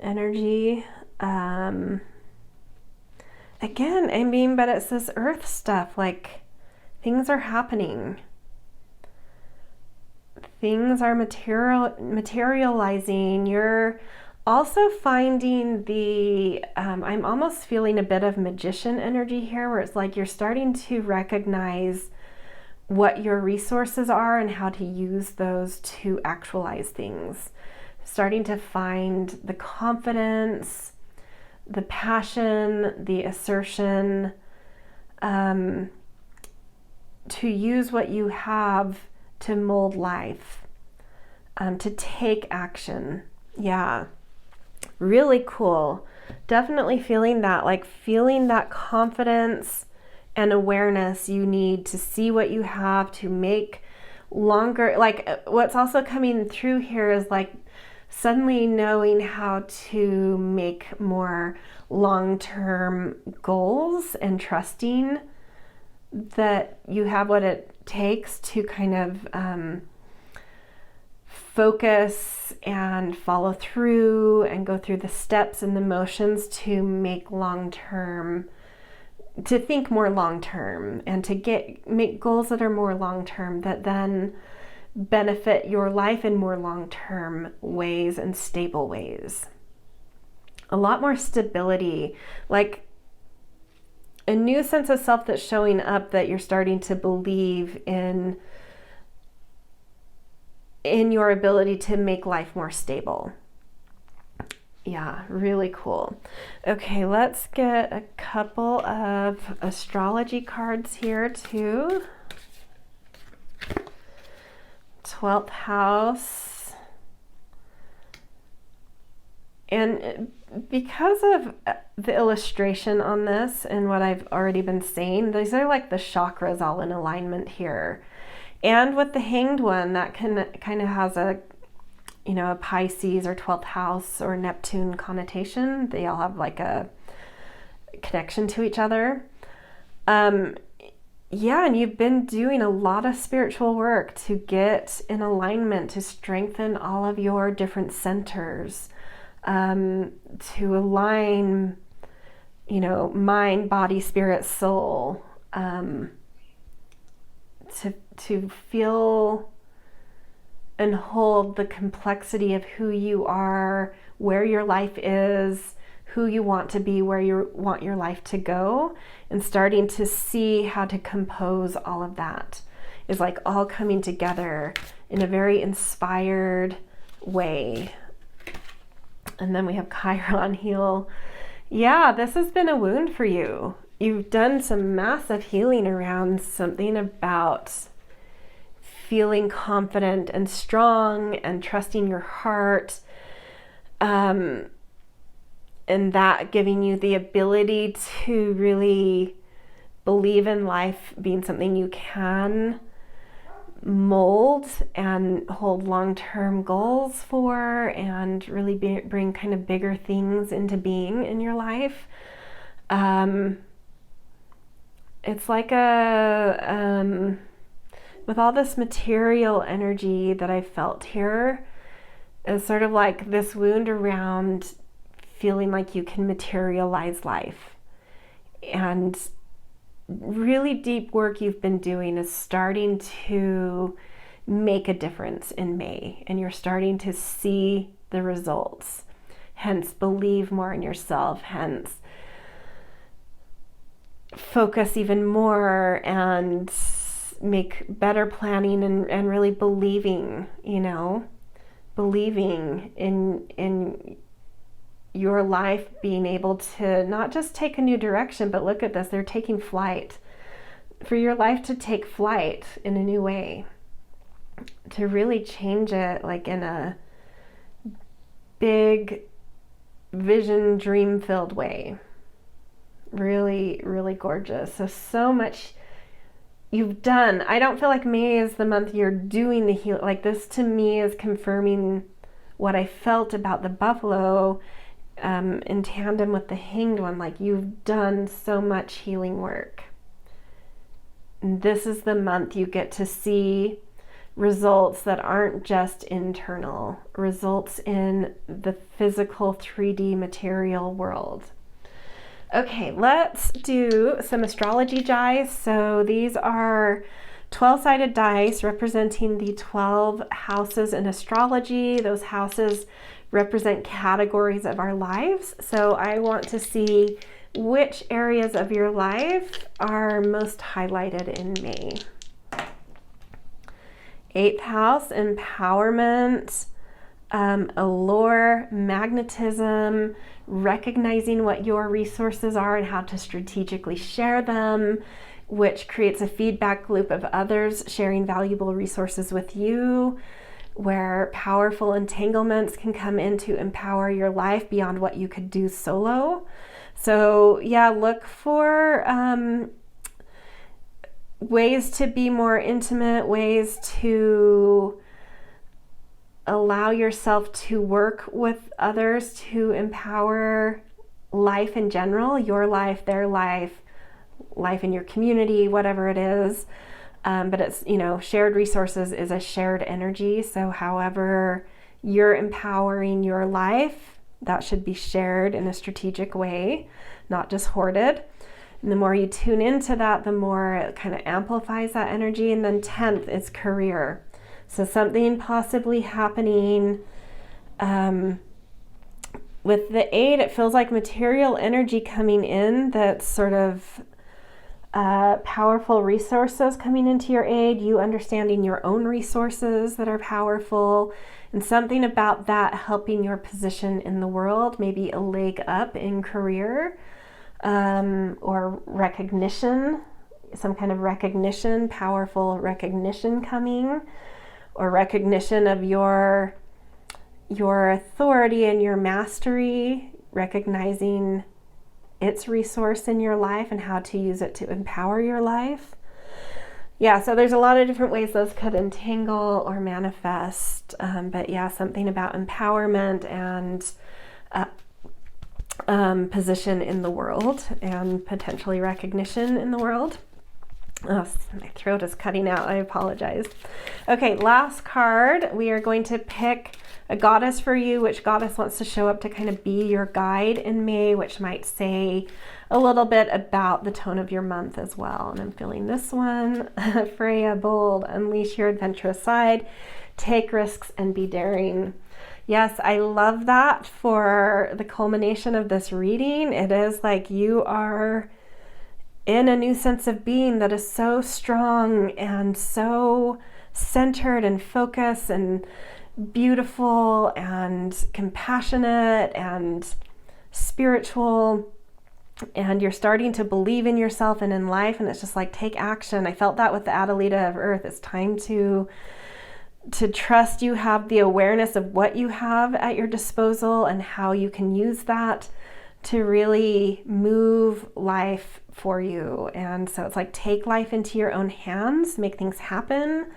energy. Again, but it's this earth stuff, like things are happening. Things are materializing. You're also finding the, I'm almost feeling a bit of magician energy here, where it's like you're starting to recognize what your resources are and how to use those to actualize things. Starting to find the confidence, the passion, the assertion, to use what you have to mold life, to take action. Yeah, really cool. Definitely feeling that confidence and awareness you need to see what you have, to make longer, like what's also coming through here is like suddenly knowing how to make more long-term goals and trusting that you have what it takes to kind of focus and follow through and go through the steps and the motions to make long-term, to think more long-term, and to make goals that are more long-term, that then benefit your life in more long-term ways and stable ways. A lot more stability, like a new sense of self that's showing up, that you're starting to believe in your ability to make life more stable. Yeah, really cool. Okay, let's get a couple of astrology cards here too. 12th house. And because of the illustration on this and what I've already been saying, these are like the chakras all in alignment here. And with the Hanged One, that can kind of has a, you know, a Pisces or 12th house or Neptune connotation. They all have like a connection to each other. Yeah, and you've been doing a lot of spiritual work to get in alignment, to strengthen all of your different centers, to align, you know, mind, body, spirit, soul, to feel and hold the complexity of who you are, where your life is, who you want to be, where you want your life to go, and starting to see how to compose all of that is like all coming together in a very inspired way. And then we have Chiron heal. Yeah, this has been a wound for you. You've done some massive healing around something about feeling confident and strong and trusting your heart. And that giving you the ability to really believe in life being something you can mold and hold long-term goals for, and really bring kind of bigger things into being in your life. It's like with all this material energy that I felt here, it's sort of like this wound around feeling like you can materialize life. And really deep work you've been doing is starting to make a difference in May, and you're starting to see the results. Hence, believe more in yourself, hence focus even more and make better planning and really believing, you know, believing in your life being able to not just take a new direction, but look at this, they're taking flight. For your life to take flight in a new way, to really change it like in a big vision, dream-filled way. Really, really gorgeous. So much you've done. I don't feel like May is the month you're doing the heal. Like this to me is confirming what I felt about the buffalo in tandem with the Hanged One. Like you've done so much healing work. And this is the month you get to see results that aren't just internal, results in the physical 3D material world. Okay, let's do some astrology dice. So these are 12-sided dice representing the 12 houses in astrology. Those houses represent categories of our lives. So I want to see which areas of your life are most highlighted in May. 8th house, empowerment, allure, magnetism, recognizing what your resources are and how to strategically share them, which creates a feedback loop of others sharing valuable resources with you, where powerful entanglements can come in to empower your life beyond what you could do solo. So yeah, look for ways to be more intimate, ways to allow yourself to work with others to empower life in general, your life, their life, life in your community, whatever it is. But it's, you know, shared resources is a shared energy. So however you're empowering your life, that should be shared in a strategic way, not just hoarded. And the more you tune into that, the more it kind of amplifies that energy. And then 10th is career. So something possibly happening with the 8, it feels like material energy coming in that's sort of powerful resources coming into your aid, you understanding your own resources that are powerful, and something about that helping your position in the world, maybe a leg up in career, or recognition, some kind of recognition, powerful recognition coming, or recognition of your authority and your mastery, recognizing its resource in your life and how to use it to empower your life. Yeah, so there's a lot of different ways those could entangle or manifest. But yeah, something about empowerment and position in the world and potentially recognition in the world. Oh, my throat is cutting out. I apologize. Okay, last card. We are going to pick a goddess for you. Which goddess wants to show up to kind of be your guide in May, which might say a little bit about the tone of your month as well. And I'm feeling this one. Freya, bold, unleash your adventurous side, take risks and be daring. Yes, I love that for the culmination of this reading. It is like you are in a new sense of being that is so strong and so centered and focused and beautiful and compassionate and spiritual, and you're starting to believe in yourself and in life, and it's just like, take action. I felt that with the Adelita of Earth. It's time to trust you have the awareness of what you have at your disposal and how you can use that to really move life for you. And so it's like, take life into your own hands, make things happen,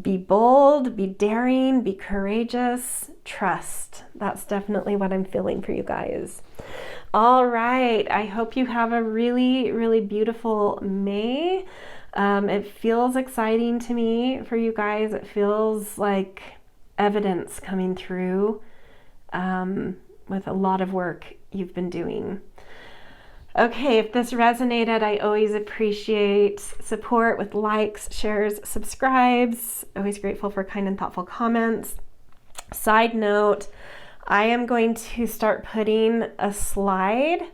be bold, be daring, be courageous, trust. That's definitely what I'm feeling for you guys. All right, I hope you have a really, really beautiful May. It feels exciting to me for you guys. It feels like evidence coming through with a lot of work you've been doing. Okay, if this resonated, I always appreciate support with likes, shares, subscribes. Always grateful for kind and thoughtful comments. Side note, I am going to start putting a slide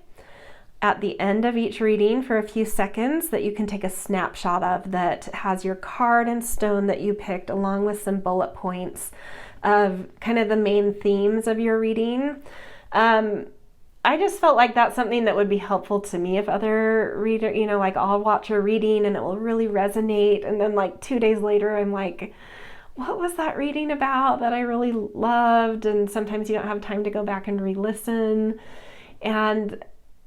at the end of each reading for a few seconds that you can take a snapshot of, that has your card and stone that you picked, along with some bullet points of kind of the main themes of your reading. I just felt like that's something that would be helpful to me if other reader, like I'll watch a reading and it will really resonate, and then like 2 days later I'm like, what was that reading about that I really loved? And sometimes you don't have time to go back and re-listen. And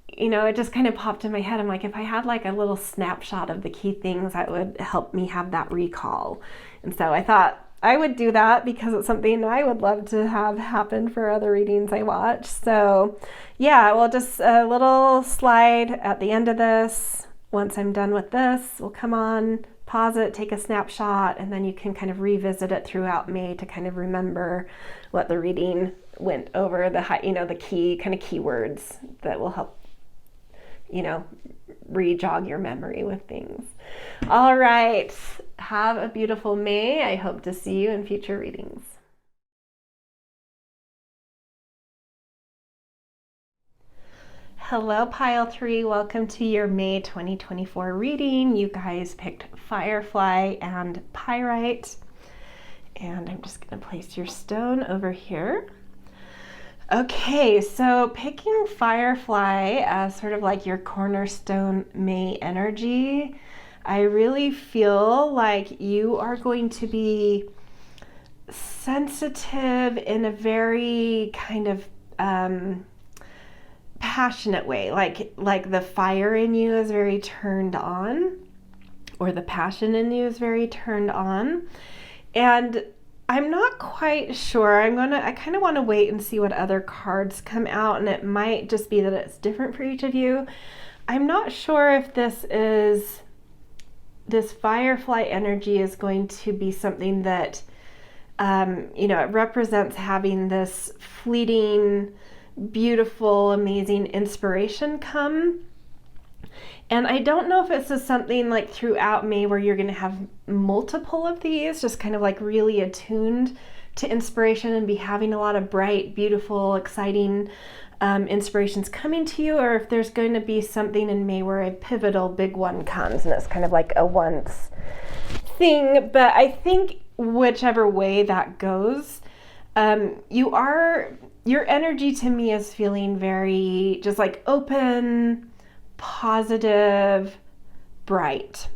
it just kind of popped in my head. I'm like, if I had like a little snapshot of the key things, that would help me have that recall. And so I thought I would do that because it's something I would love to have happen for other readings I watch. So yeah, well, just a little slide at the end of this. Once I'm done with this, we'll come on, pause it, take a snapshot, and then you can kind of revisit it throughout May to kind of remember what the reading went over, the key kind of keywords that will help re-jog your memory with things. All right. Have a beautiful May. I hope to see you in future readings. Hello, Pile 3. Welcome to your May 2024 reading. You guys picked Firefly and Pyrite. And I'm just going to place your stone over here. Okay, so picking Firefly as sort of like your cornerstone May energy, I really feel like you are going to be sensitive in a very kind of passionate way, like the fire in you is very turned on, or the passion in you is very turned on. And I'm not quite sure. I kind of want to wait and see what other cards come out, and it might just be that it's different for each of you. I'm not sure if this Firefly energy is going to be something that, it represents having this fleeting, beautiful, amazing inspiration come. And I don't know if this is something like throughout May where you're going to have multiple of these, just kind of like really attuned to inspiration and be having a lot of bright, beautiful, exciting inspirations coming to you, or if there's going to be something in May where a pivotal big one comes and it's kind of like a once thing. But I think whichever way that goes, your energy to me is feeling very just like open, positive, bright.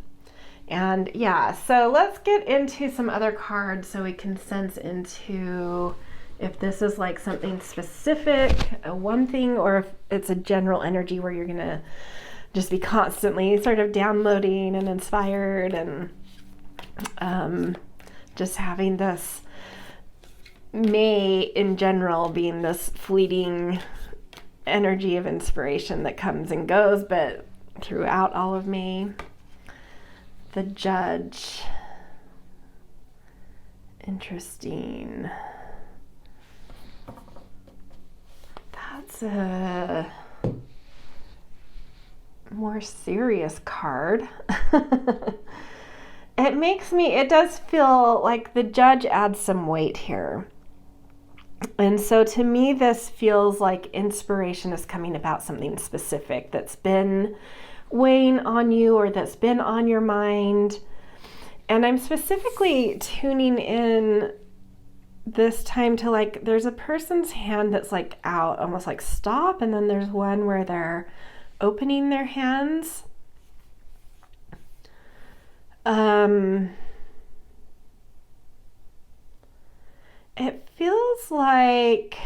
And yeah, so let's get into some other cards so we can sense into if this is like something specific, one thing, or if it's a general energy where you're gonna just be constantly sort of downloading and inspired and Just having this May in general being this fleeting energy of inspiration that comes and goes, but throughout all of May. The Judge. Interesting. That's a more serious card. It does feel like the Judge adds some weight here. And so to me, this feels like inspiration is coming about something specific that's been weighing on you or that's been on your mind. And I'm specifically tuning in this time to like, there's a person's hand that's like out, almost like stop. And then there's one where they're opening their hands. It feels like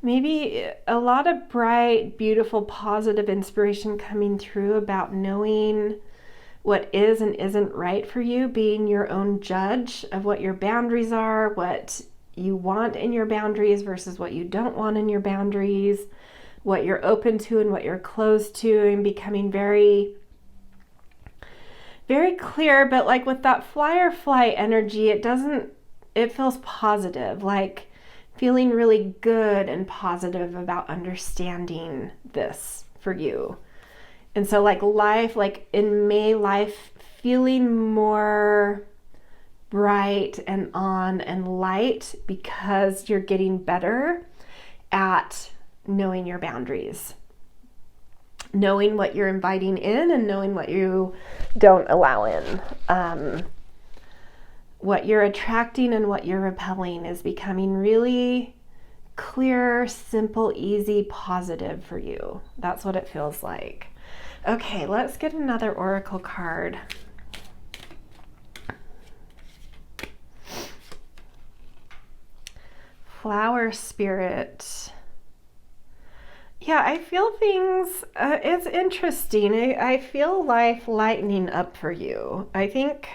maybe a lot of bright, beautiful, positive inspiration coming through about knowing what is and isn't right for you, being your own judge of what your boundaries are, what you want in your boundaries versus what you don't want in your boundaries, what you're open to and what you're closed to, and becoming very, very clear. But like with that fly or flight energy, it feels positive, like feeling really good and positive about understanding this for you. And so like life, like in May, life feeling more bright and on and light because you're getting better at knowing your boundaries, knowing what you're inviting in and knowing what you don't allow in. What you're attracting and what you're repelling is becoming really clear, simple, easy, positive for you. That's what it feels like. Okay, let's get another oracle card. Flower Spirit. Yeah, I feel things, it's interesting. I feel life lightening up for you. I think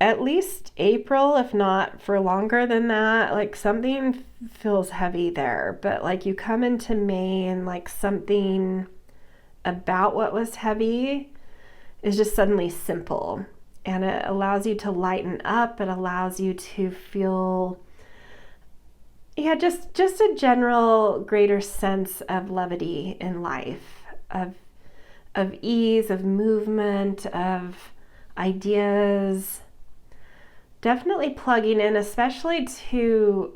at least April, if not for longer than that, like something feels heavy there. But like you come into May and like something about what was heavy is just suddenly simple. And it allows you to lighten up. It allows you to feel, yeah, just a general greater sense of levity in life, of ease, of movement, of ideas. Definitely plugging in, especially to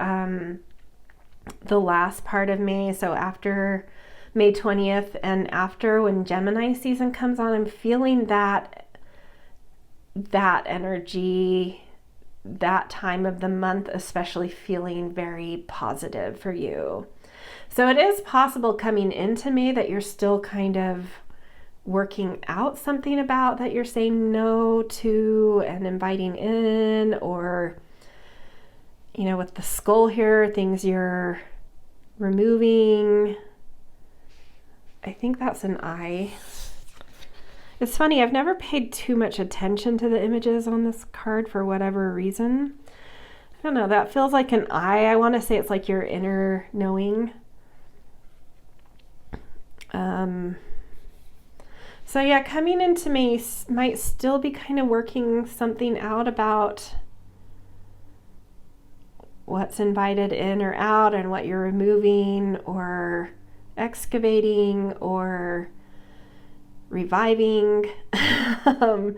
the last part of May. So after May 20th and after when Gemini season comes on, I'm feeling that energy, that time of the month, especially feeling very positive for you. So it is possible coming into May that you're still kind of working out something about that you're saying no to and inviting in, or, you know, with the skull here, things you're removing. I think that's an eye. It's funny, I've never paid too much attention to the images on this card for whatever reason. I don't know, that feels like an eye. I want to say it's like your inner knowing. So yeah, coming into May might still be kind of working something out about what's invited in or out and what you're removing or excavating or reviving. Yeah,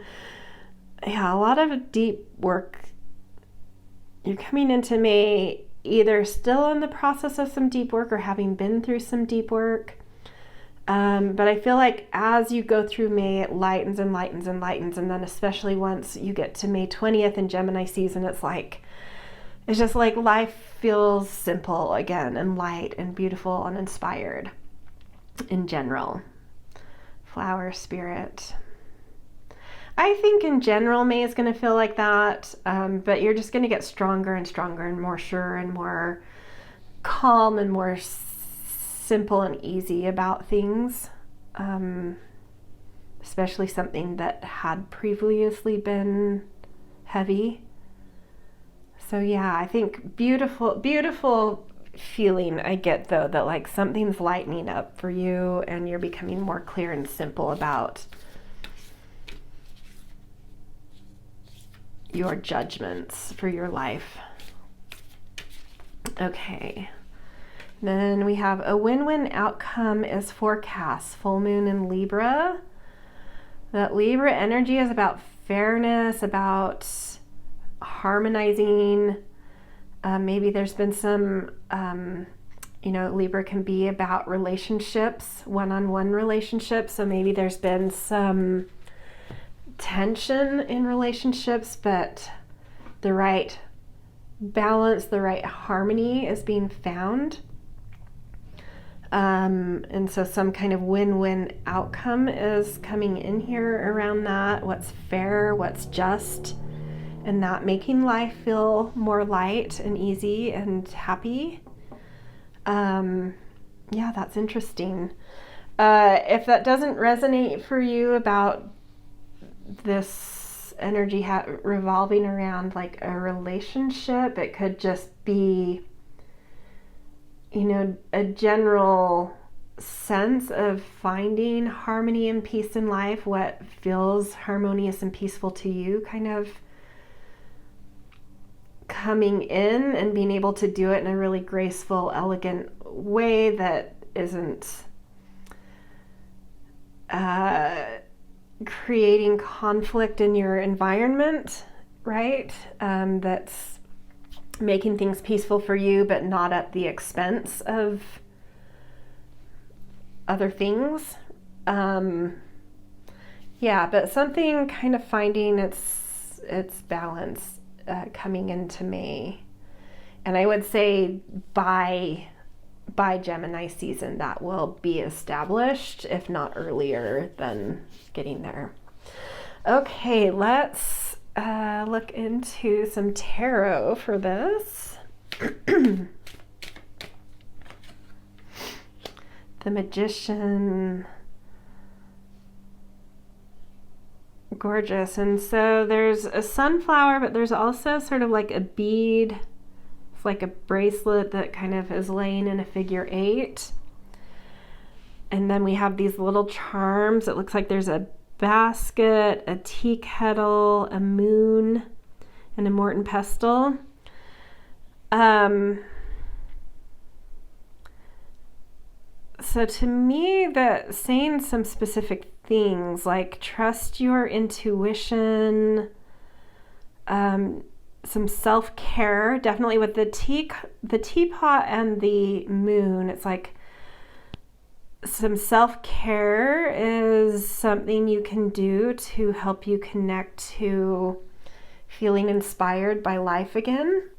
a lot of deep work. You're coming into May either still in the process of some deep work or having been through some deep work. But I feel like as you go through May, it lightens and lightens and lightens. And then especially once you get to May 20th and Gemini season, it's just like life feels simple again and light and beautiful and inspired in general. Flower Spirit. I think in general, May is going to feel like that. But you're just going to get stronger and stronger and more sure and more calm and more simple and easy about things, especially something that had previously been heavy. So yeah, I think beautiful feeling I get though, that like something's lightening up for you and you're becoming more clear and simple about your judgments for your life. Okay. Then we have a win-win outcome is forecast, full moon in Libra. That Libra energy is about fairness, about harmonizing. Maybe there's been some, Libra can be about relationships, one-on-one relationships. So maybe there's been some tension in relationships, but the right balance, the right harmony is being found. And so some kind of win-win outcome is coming in here around that. What's fair, what's just, and that making life feel more light and easy and happy. Yeah, that's interesting. If that doesn't resonate for you about this energy revolving around like a relationship, it could just be, a general sense of finding harmony and peace in life, what feels harmonious and peaceful to you, kind of coming in and being able to do it in a really graceful, elegant way that isn't creating conflict in your environment, right? That's making things peaceful for you, but not at the expense of other things. But something kind of finding its balance coming into May. And I would say by Gemini season, that will be established, if not earlier than getting there. Okay, let's look into some tarot for this. The Magician. Gorgeous. And so there's a sunflower, but there's also sort of like a bead. It's like a bracelet that kind of is laying in a figure 8. And then we have these little charms. It looks like there's a basket, a tea kettle, a moon, and a Morton pestle. So to me, that saying some specific things like trust your intuition, some self-care, definitely with the teapot and the moon. It's like some self-care is something you can do to help you connect to feeling inspired by life again.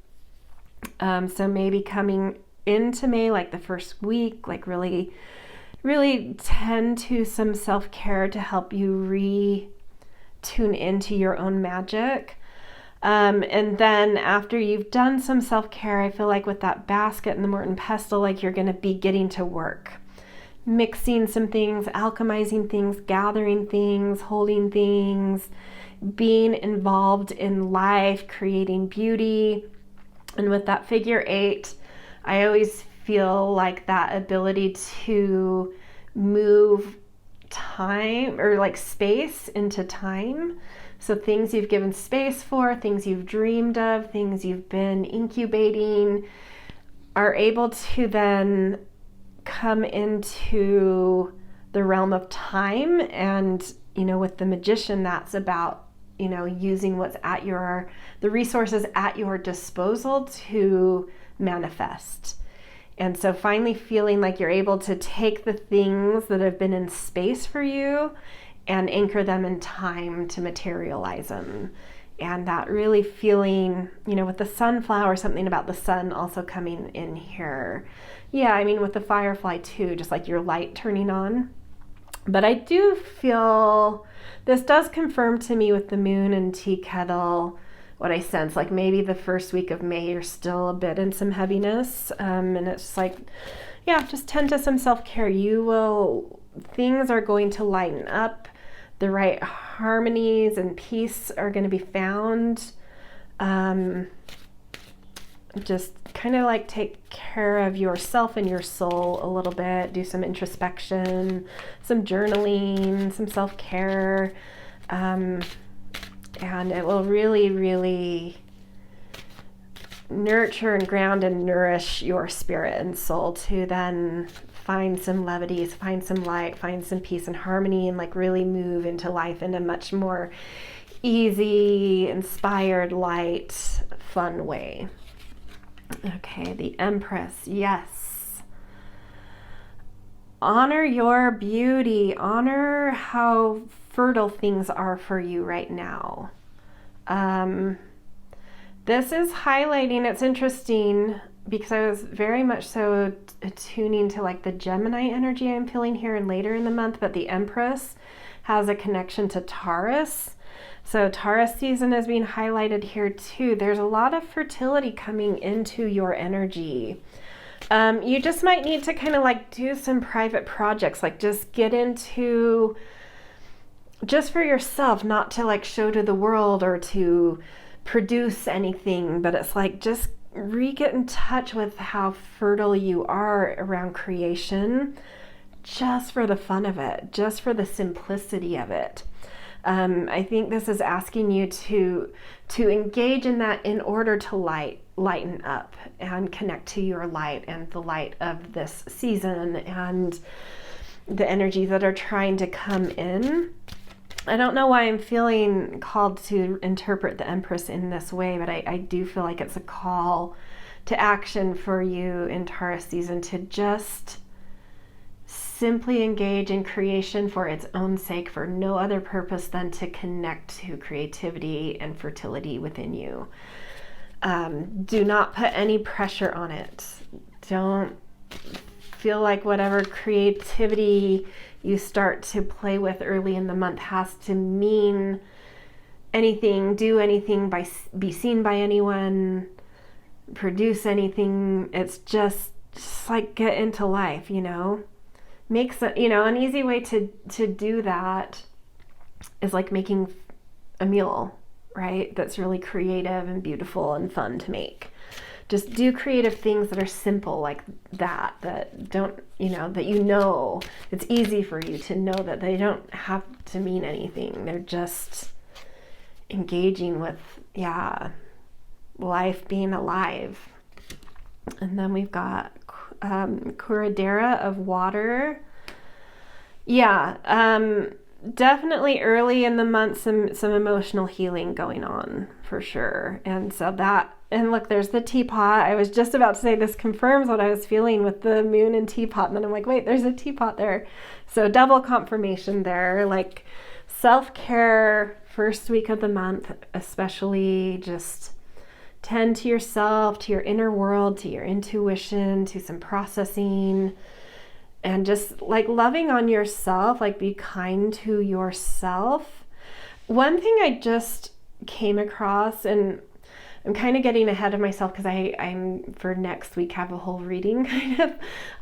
So maybe coming into May, like the first week, like really tend to some self-care to help you tune into your own magic. And then after you've done some self-care, I feel like with that basket and the Morton pestle, like you're going to be getting to work. Mixing some things, alchemizing things, gathering things, holding things, being involved in life, creating beauty. And with that figure 8, I always feel like that ability to move time or like space into time. So things you've given space for, things you've dreamed of, things you've been incubating are able to then come into the realm of time. And, with the Magician, that's about, using what's at the resources at your disposal to manifest. And so finally feeling like you're able to take the things that have been in space for you and anchor them in time to materialize them. And that really feeling, with the sunflower, something about the sun also coming in here. Yeah, I mean, with the firefly too, just like your light turning on. But I do feel this does confirm to me with the moon and tea kettle what I sense, like maybe the first week of May, you're still a bit in some heaviness. And it's just like, just tend to some self-care. Things are going to lighten up. the right harmonies and peace are going to be found. Just kind of like take care of yourself and your soul a little bit, do some introspection, some journaling, some self-care, and it will really, really nurture and ground and nourish your spirit and soul to then find some levity, find some light, find some peace and harmony, and like really move into life in a much more easy, inspired, light, fun way. Okay, the Empress, yes. Honor your beauty. Honor how fertile things are for you right now. This is highlighting, it's interesting because I was very much so attuning to like the Gemini energy I'm feeling here and later in the month, but the Empress has a connection to Taurus. So Taurus season is being highlighted here too. There's a lot of fertility coming into your energy. You just might need to kind of like do some private projects, like just get into, just for yourself, not to like show to the world or to produce anything, but it's like just get in touch with how fertile you are around creation, just for the fun of it, just for the simplicity of it. I think this is asking you to engage in that in order to lighten up and connect to your light and the light of this season and the energies that are trying to come in. I don't know why I'm feeling called to interpret the Empress in this way, but I do feel like it's a call to action for you in Taurus season to just simply engage in creation for its own sake, for no other purpose than to connect to creativity and fertility within you. Do not put any pressure on it. Don't feel like whatever creativity you start to play with early in the month has to mean anything, do anything, be seen by anyone, produce anything. It's just like get into life, you know. Makes it, an easy way to do that is like making a meal, right? That's really creative and beautiful and fun to make. Just do creative things that are simple like that don't, that it's easy for you to know that they don't have to mean anything. They're just engaging with, life being alive. And then we've got Curadera of water. Definitely early in the month, some emotional healing going on for sure. And so and look, there's the teapot. I was just about to say this confirms what I was feeling with the moon and teapot. And then I'm like, wait, there's a teapot there. So double confirmation there, like self-care first week of the month, especially just tend to yourself, to your inner world, to your intuition, to some processing, and just like loving on yourself, like be kind to yourself. One thing I just came across, and I'm kind of getting ahead of myself because I'm for next week have a whole reading kind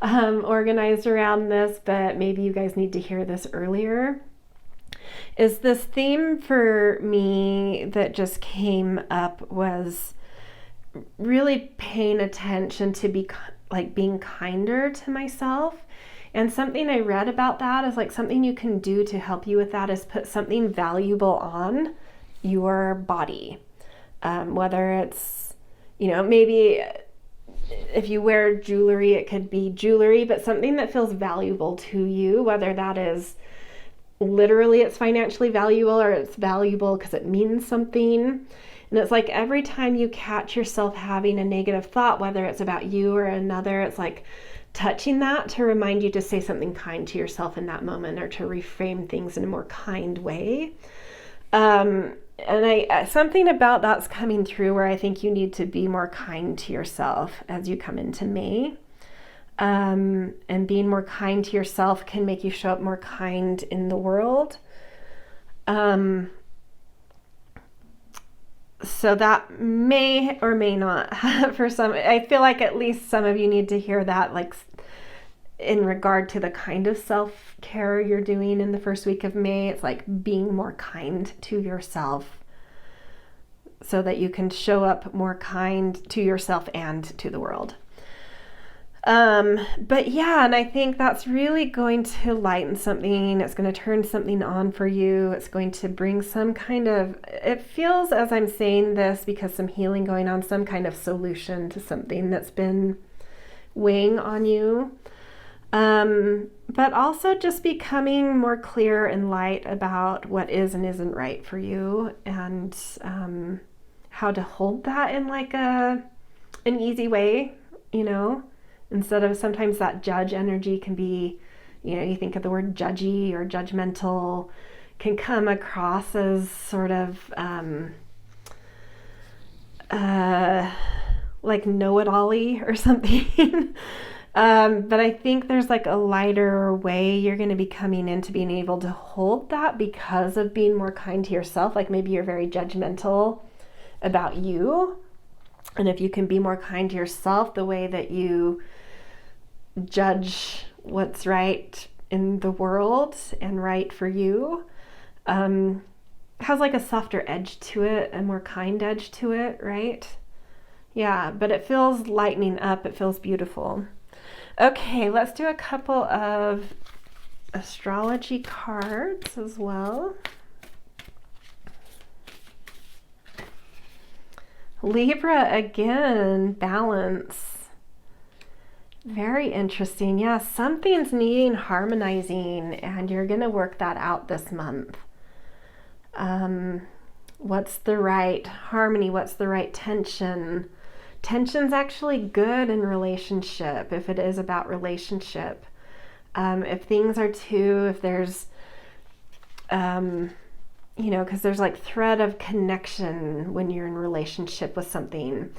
of organized around this, but maybe you guys need to hear this earlier, is this theme for me that just came up was really paying attention to being kinder to myself. And something I read about that is like something you can do to help you with that is put something valuable on your body. Whether it's, maybe if you wear jewelry, it could be jewelry, but something that feels valuable to you, whether that is literally it's financially valuable or it's valuable because it means something. And it's like every time you catch yourself having a negative thought, whether it's about you or another, it's like touching that to remind you to say something kind to yourself in that moment or to reframe things in a more kind way. And something about that's coming through where I think you need to be more kind to yourself as you come into May. And being more kind to yourself can make you show up more kind in the world. So that may or may not for some, I feel like at least some of you need to hear that, like in regard to the kind of self-care you're doing in the first week of May. It's like being more kind to yourself so that you can show up more kind to yourself and to the world. But yeah, and I think that's really going to lighten something. It's going to turn something on for you. It's going to bring some kind of, it feels as I'm saying this because some healing going on, some kind of solution to something that's been weighing on you. But also just becoming more clear and light about what is and isn't right for you, and how to hold that in like an easy way, you know, instead of sometimes that judge energy can be, you know, you think of the word judgy or judgmental, can come across as sort of like know-it-all-y or something. But I think there's like a lighter way you're going to be coming into being able to hold that because of being more kind to yourself. Like maybe you're very judgmental about you. And if you can be more kind to yourself, the way that you judge what's right in the world and right for you, has like a softer edge to it, a more kind edge to it, right? Yeah, but it feels lightening up. It feels beautiful. Okay, let's do a couple of astrology cards as well. Libra again, balance. Very interesting. Yeah, something's needing harmonizing, and you're going to work that out this month. What's the right harmony? What's the right tension? Tension's actually good in relationship if it is about relationship. If things are if there's, you know, because there's like thread of connection when you're in relationship with something.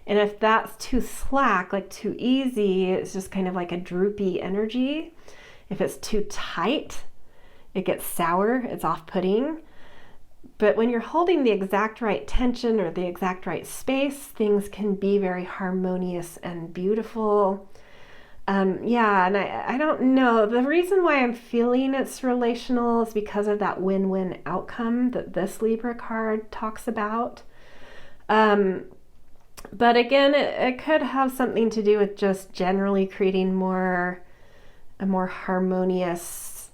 And if that's too slack, like too easy, it's just kind of like a droopy energy. If it's too tight, it gets sour, it's off-putting. But when you're holding the exact right tension or the exact right space, things can be very harmonious and beautiful. Yeah, and I don't know. The reason why I'm feeling it's relational is because of that win-win outcome that this Libra card talks about. But again, it could have something to do with just generally creating a more harmonious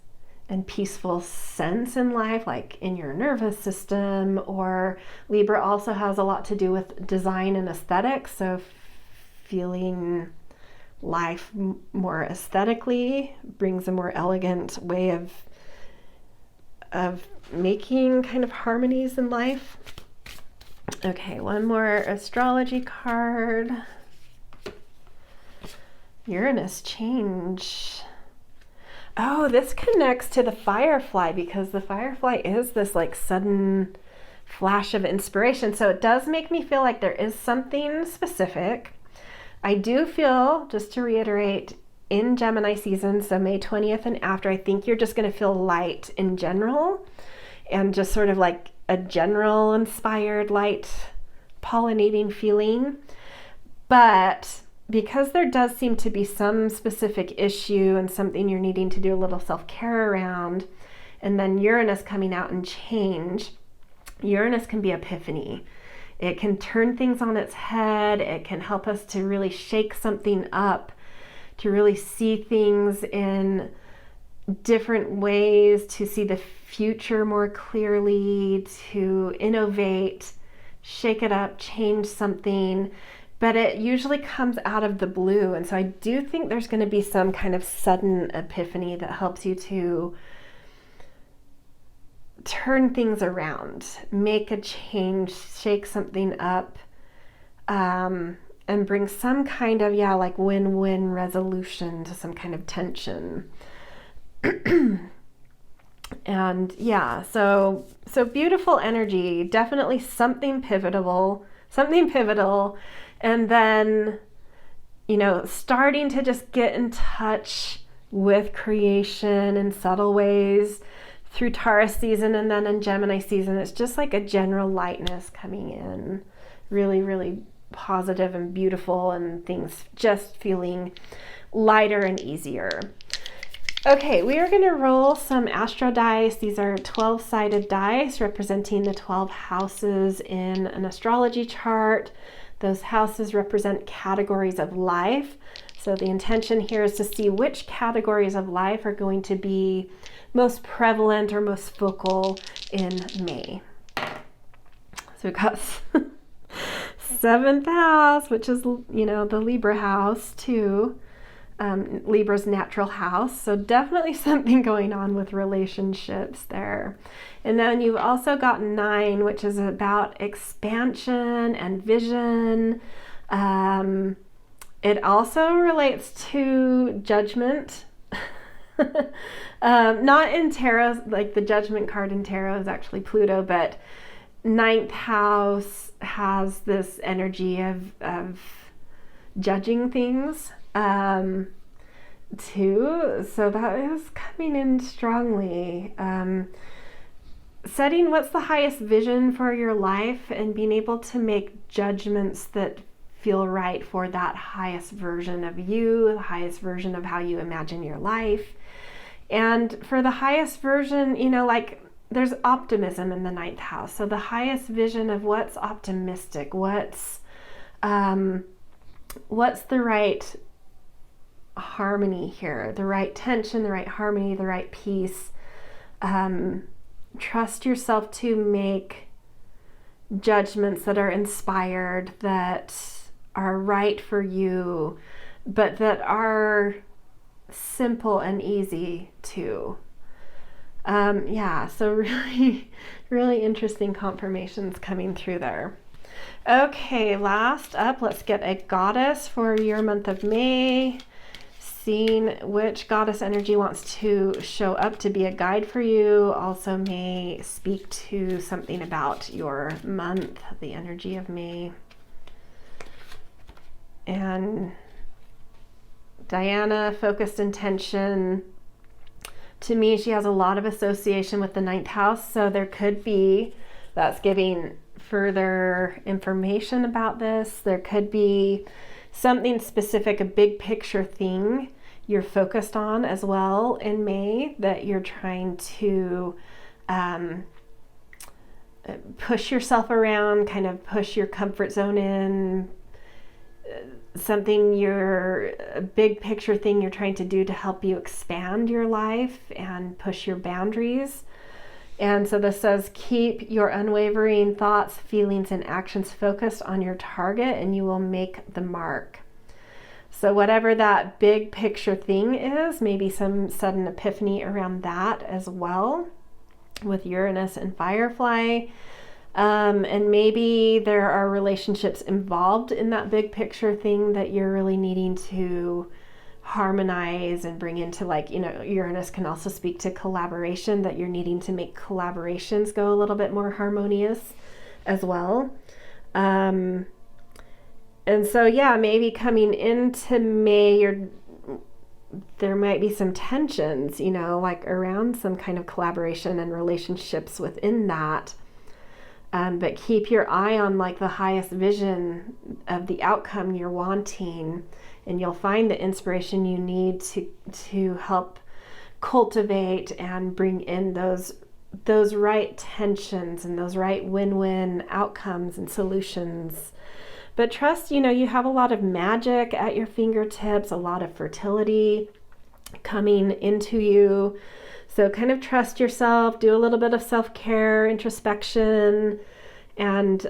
and peaceful sense in life, like in your nervous system. Or Libra also has a lot to do with design and aesthetics, so feeling life more aesthetically brings a more elegant way of making kind of harmonies in life. Okay, one more astrology card. Uranus change. Oh, this connects to the firefly, because the firefly is this like sudden flash of inspiration. So it does make me feel like there is something specific. I do feel, just to reiterate, in Gemini season, so May 20th and after, I think you're just going to feel light in general, and just sort of like a general inspired light pollinating feeling. But because there does seem to be some specific issue and something you're needing to do a little self-care around, and then Uranus coming out and change, Uranus can be epiphany. It can turn things on its head. It can help us to really shake something up, to really see things in different ways, to see the future more clearly, to innovate, shake it up, change something. But it usually comes out of the blue. And so I do think there's going to be some kind of sudden epiphany that helps you to turn things around, make a change, shake something up, and bring some kind of, like win-win resolution to some kind of tension. And so beautiful energy, definitely something pivotal. And then, starting to just get in touch with creation in subtle ways through Taurus season, and then in Gemini season, it's just like a general lightness coming in, really, really positive and beautiful, and things just feeling lighter and easier. Okay, we are going to roll some Astro dice. These are 12-sided dice representing the 12 houses in an astrology chart. Those houses represent categories of life. So the intention here is to see which categories of life are going to be most prevalent or most focal in May. So we've got 7th house, which is, you know, the Libra house too. Libra's natural house. So definitely something going on with relationships there. And then you've also got 9, which is about expansion and vision. It also relates to judgment. Not in tarot, like the judgment card in tarot is actually Pluto, but 9th house has this energy of judging things too. So that is coming in strongly. Setting what's the highest vision for your life and being able to make judgments that feel right for that highest version of you, the highest version of how you imagine your life. And for the highest version, you know, like there's optimism in the 9th house. So the highest vision of what's optimistic, what's the right harmony here, the right tension, the right harmony, the right peace. Trust yourself to make judgments that are inspired, that are right for you, but that are simple and easy too. So really, really interesting confirmations coming through there. Okay, last up, let's get a goddess for your month of May. Seeing which goddess energy wants to show up to be a guide for you. Also may speak to something about your month, the energy of May. And Diana, focused intention. To me, she has a lot of association with the 9th house. So there could be, that's giving further information about this. There could be something specific, a big picture thing you're focused on as well in May that you're trying to push yourself around, kind of push your comfort zone in, a big picture thing you're trying to do to help you expand your life and push your boundaries. And so this says, keep your unwavering thoughts, feelings, and actions focused on your target and you will make the mark. So whatever that big picture thing is, maybe some sudden epiphany around that as well with Uranus and Firefly. And maybe there are relationships involved in that big picture thing that you're really needing to harmonize and bring into, like, you know, Uranus can also speak to collaboration, that you're needing to make collaborations go a little bit more harmonious as well. And so, yeah, maybe coming into May, there might be some tensions, you know, like around some kind of collaboration and relationships within that. But keep your eye on like the highest vision of the outcome you're wanting, and you'll find the inspiration you need to help cultivate and bring in those right tensions and those right win-win outcomes and solutions. But trust, you know, you have a lot of magic at your fingertips, a lot of fertility coming into you. So kind of trust yourself, do a little bit of self-care, introspection, and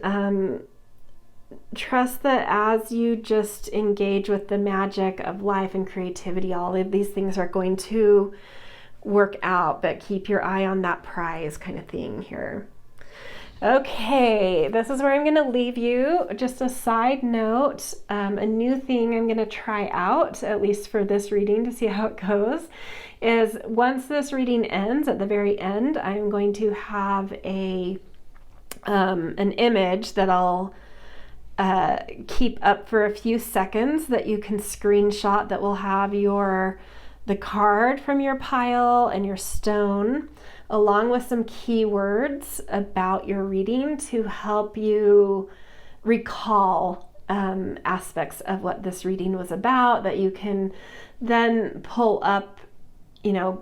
trust that as you just engage with the magic of life and creativity, all of these things are going to work out, but keep your eye on that prize kind of thing here. Okay, this is where I'm going to leave you. Just a side note, a new thing I'm going to try out, at least for this reading to see how it goes, is once this reading ends, at the very end, I'm going to have an image that I'll keep up for a few seconds that you can screenshot, that will have the card from your pile and your stone, along with some keywords about your reading to help you recall aspects of what this reading was about that you can then pull up,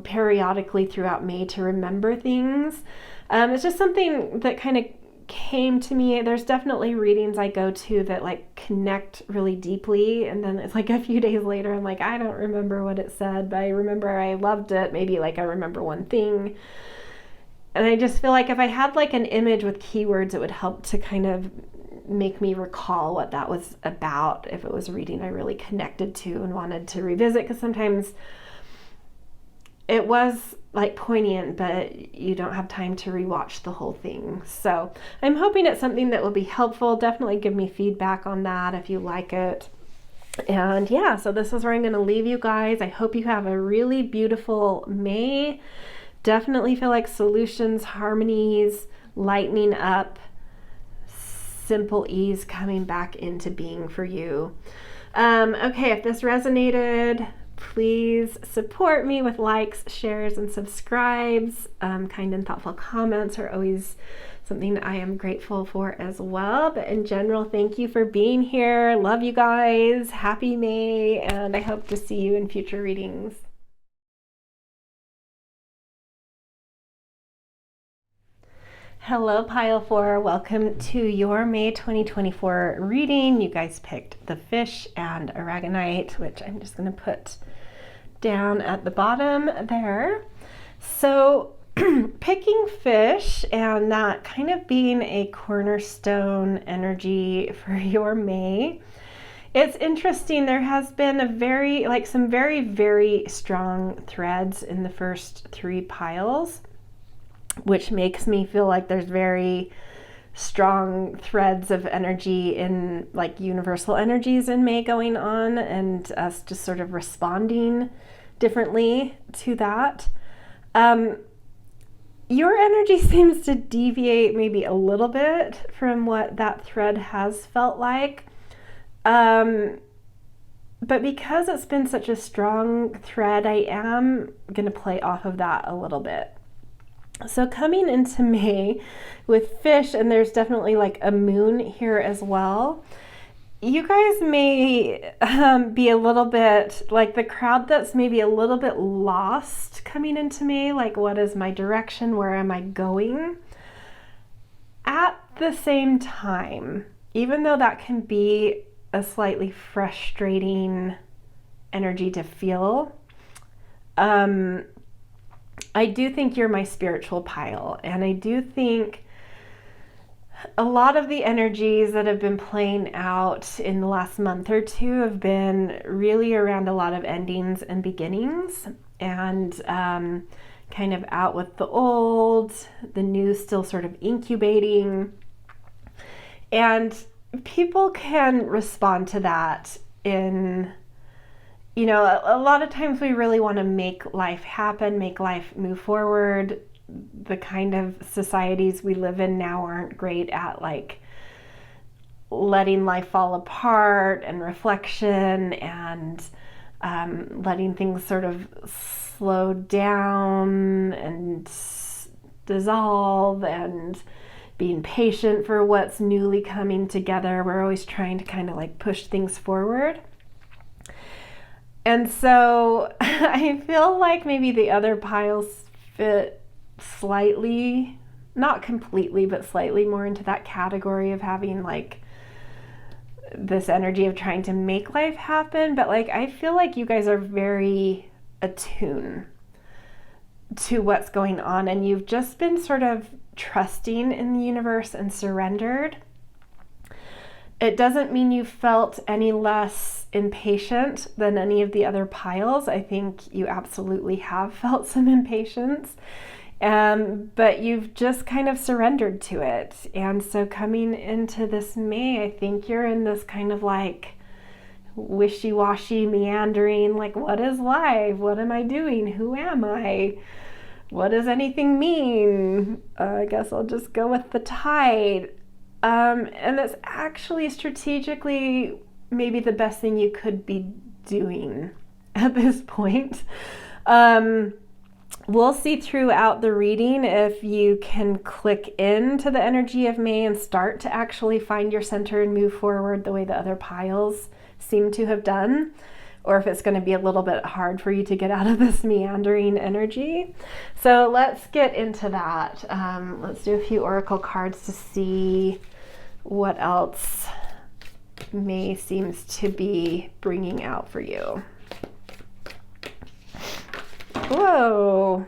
periodically throughout May to remember things. It's just something that kind of came to me. There's definitely readings I go to that like connect really deeply, and then it's like a few days later I'm like, I don't remember what it said, but I remember I loved it. Maybe like I remember one thing. And I just feel like if I had like an image with keywords, it would help to kind of make me recall what that was about if it was a reading I really connected to and wanted to revisit, because sometimes it was like poignant, but you don't have time to rewatch the whole thing. So I'm hoping it's something that will be helpful. Definitely give me feedback on that if you like it. And yeah, so this is where I'm going to leave you guys. I hope you have a really beautiful May. Definitely feel like solutions, harmonies, lightening up, simple ease coming back into being for you. Okay, if this resonated, please support me with likes, shares, and subscribes. Kind and thoughtful comments are always something that I am grateful for as well. But in general, thank you for being here. Love you guys. Happy May, and I hope to see you in future readings. Hello, Pile 4. Welcome to your May 2024 reading. You guys picked the fish and aragonite, which I'm just going to put down at the bottom there. So picking fish and that kind of being a cornerstone energy for your May. It's interesting. There has been some very, very strong threads in the first 3 piles, which makes me feel like there's very strong threads of energy in like universal energies in May going on, and us just sort of responding differently to that. Your energy seems to deviate maybe a little bit from what that thread has felt like. But because it's been such a strong thread, I am going to play off of that a little bit. So coming into May with fish, and there's definitely like a moon here as well, you guys may be a little bit like the crowd that's maybe a little bit lost coming into May, like what is my direction, where am I going? At the same time, even though that can be a slightly frustrating energy to feel, I do think you're my spiritual pile, and I do think a lot of the energies that have been playing out in the last month or two have been really around a lot of endings and beginnings, and kind of out with the old, the new still sort of incubating. And people can respond to that in, a lot of times we really want to make life happen, make life move forward. The kind of societies we live in now aren't great at like letting life fall apart and reflection and letting things sort of slow down and dissolve and being patient for what's newly coming together. We're always trying to kind of like push things forward. And so I feel like maybe the other piles fit slightly, not completely, but slightly more into that category of having like this energy of trying to make life happen. But like, I feel like you guys are very attuned to what's going on, and you've just been sort of trusting in the universe and surrendered. It doesn't mean you felt any less impatient than any of the other piles. I think you absolutely have felt some impatience, but you've just kind of surrendered to it. And so coming into this May, I think you're in this kind of like wishy-washy, meandering, like, what is life? What am I doing? Who am I? What does anything mean? I guess I'll just go with the tide. And it's actually strategically maybe the best thing you could be doing at this point. We'll see throughout the reading if you can click into the energy of May and start to actually find your center and move forward the way the other piles seem to have done, or if it's going to be a little bit hard for you to get out of this meandering energy. So let's get into that. Let's do a few oracle cards to see what else May seems to be bringing out for you. Whoa,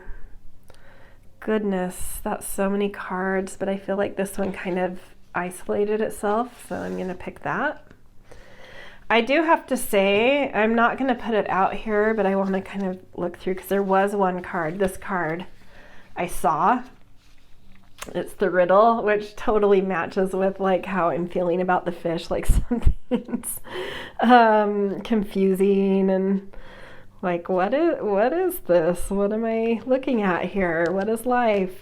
goodness, that's so many cards, but I feel like this one kind of isolated itself, so I'm going to pick that. I do have to say, I'm not going to put it out here, but I want to kind of look through, because there was one card, this card I saw. It's the riddle, which totally matches with like how I'm feeling about the fish, like something's confusing and like, what is this? What am I looking at here? What is life?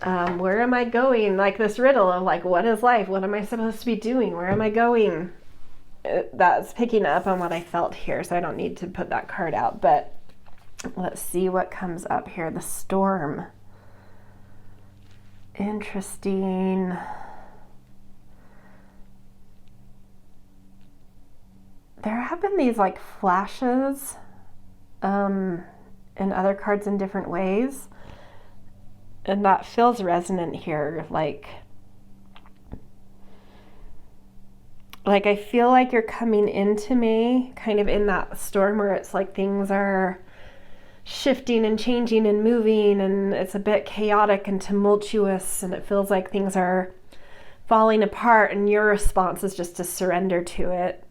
Where am I going? Like this riddle of like, what is life? What am I supposed to be doing? Where am I going? That's picking up on what I felt here, so I don't need to put that card out, but let's see what comes up here. The storm. Interesting. There have been these like flashes in other cards in different ways, and that feels resonant here. Like I feel like you're coming into May kind of in that storm where it's like things are shifting and changing and moving, and it's a bit chaotic and tumultuous, and it feels like things are falling apart, and your response is just to surrender to it,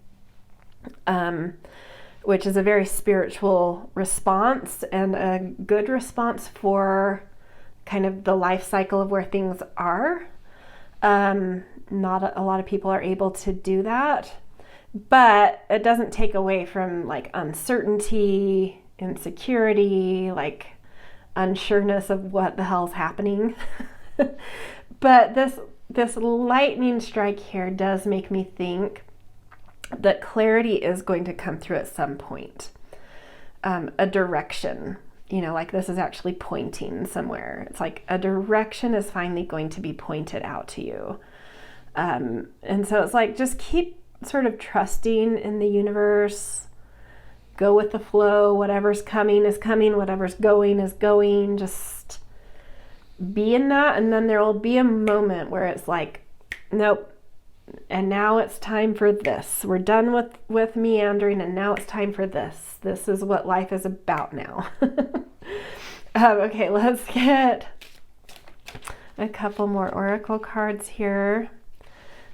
which is a very spiritual response and a good response for kind of the life cycle of where things are. Not a lot of people are able to do that, but it doesn't take away from like uncertainty, insecurity, like unsureness of what the hell's happening. But this lightning strike here does make me think that clarity is going to come through at some point. A direction, like this is actually pointing somewhere. It's like a direction is finally going to be pointed out to you. And so it's like, just keep sort of trusting in the universe, go with the flow, whatever's coming is coming, whatever's going is going, just be in that. And then there will be a moment where it's like, nope, and now it's time for this. We're done with meandering, and now it's time for this. This is what life is about now. Okay, let's get a couple more oracle cards here.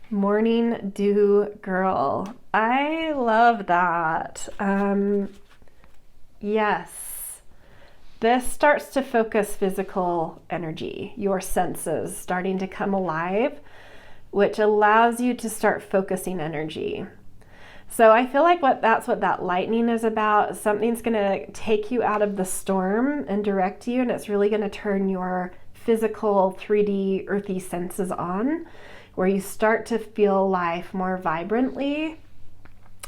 Morning Dew Girl. I love that. Yes. This starts to focus physical energy, your senses starting to come alive, which allows you to start focusing energy. So I feel like that's what that lightning is about. Something's going to take you out of the storm and direct you, and it's really going to turn your physical 3D earthy senses on, where you start to feel life more vibrantly,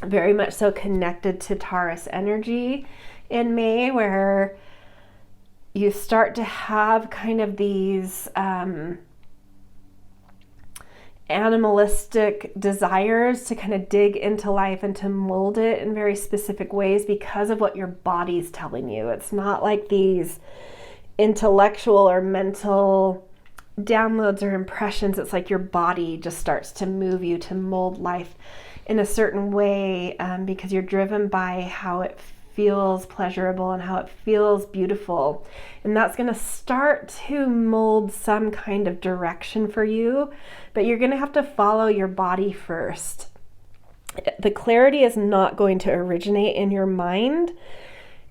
very much so connected to Taurus energy in May, where you start to have kind of these animalistic desires to kind of dig into life and to mold it in very specific ways because of what your body's telling you. It's not like these intellectual or mental downloads or impressions. It's like your body just starts to move you to mold life in a certain way, because you're driven by how it feels pleasurable and how it feels beautiful. And that's going to start to mold some kind of direction for you, but you're going to have to follow your body first. The clarity is not going to originate in your mind.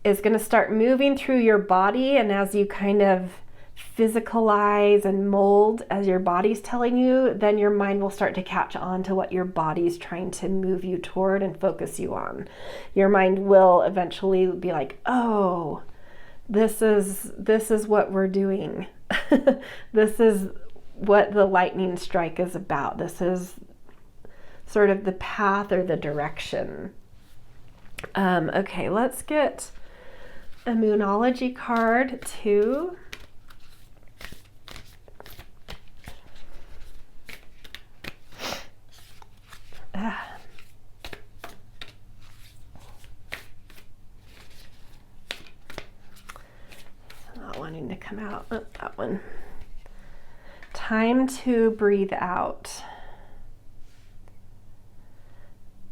It's going to start moving through your body, and as you kind of physicalize and mold as your body's telling you, then your mind will start to catch on to what your body's trying to move you toward and focus you on. Your mind will eventually be like, oh, this is what we're doing. This is what the lightning strike is about. This is sort of the path or the direction. Okay, let's get a Moonology card too. Not wanting to come out. Oh, that one. Time to breathe out.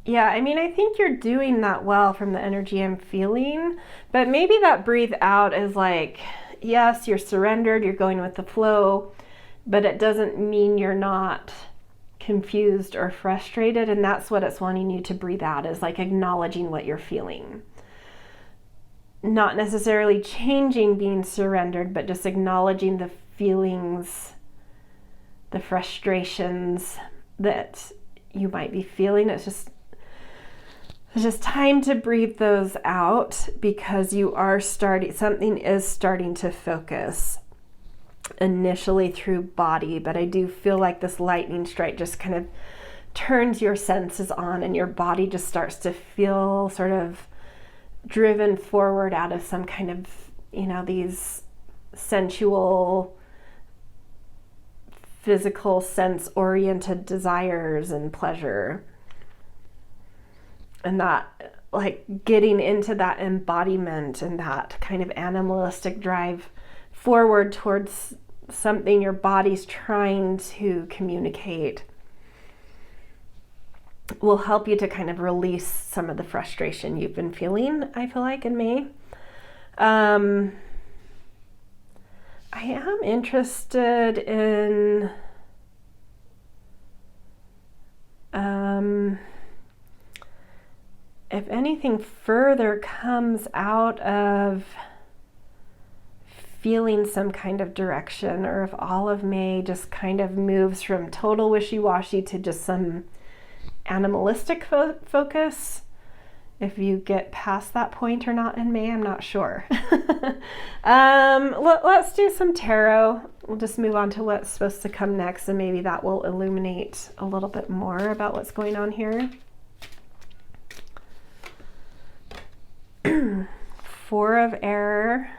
Yeah, I mean, I think you're doing that well from the energy I'm feeling, but maybe that breathe out is like, yes, you're surrendered, you're going with the flow, but it doesn't mean you're not confused or frustrated, and that's what it's wanting you to breathe out, is like acknowledging what you're feeling. Not necessarily changing being surrendered, but just acknowledging the feelings, the frustrations that you might be feeling. It's just time to breathe those out, because you are something is starting to focus initially through body, but I do feel like this lightning strike just kind of turns your senses on, and your body just starts to feel sort of driven forward out of some kind of, these sensual, physical, sense-oriented desires and pleasure. And that, like, getting into that embodiment and that kind of animalistic drive forward towards something your body's trying to communicate will help you to kind of release some of the frustration you've been feeling, I feel like, in May. I am interested in if anything further comes out of feeling some kind of direction, or if all of May just kind of moves from total wishy-washy to just some animalistic focus. If you get past that point or not in May, I'm not sure. Let's do some tarot. We'll just move on to what's supposed to come next, and maybe that will illuminate a little bit more about what's going on here. Four of Air.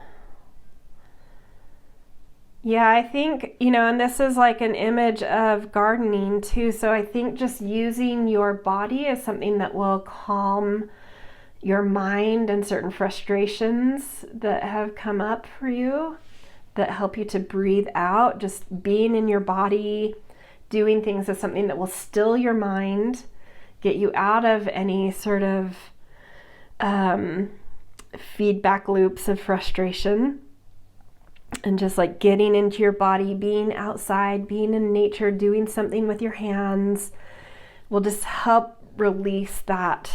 Yeah, I think, and this is like an image of gardening too. So I think just using your body is something that will calm your mind and certain frustrations that have come up for you that help you to breathe out. Just being in your body, doing things is something that will still your mind, get you out of any sort of feedback loops of frustration. And just like getting into your body, being outside, being in nature, doing something with your hands will just help release the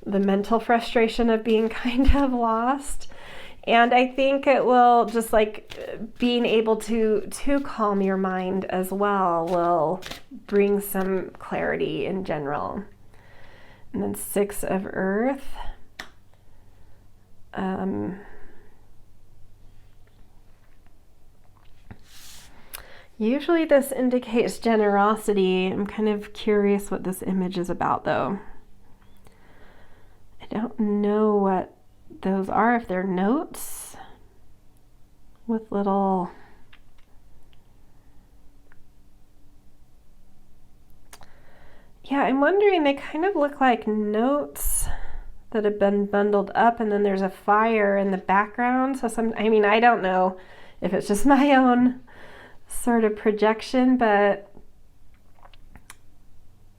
mental frustration of being kind of lost. And I think it will just like being able to calm your mind as well will bring some clarity in general. And then Six of Earth. Usually this indicates generosity. I'm kind of curious what this image is about though. I don't know what those are, if they're notes with little I'm wondering, they kind of look like notes that have been bundled up, and then there's a fire in the background. So I don't know if it's just my own sort of projection, but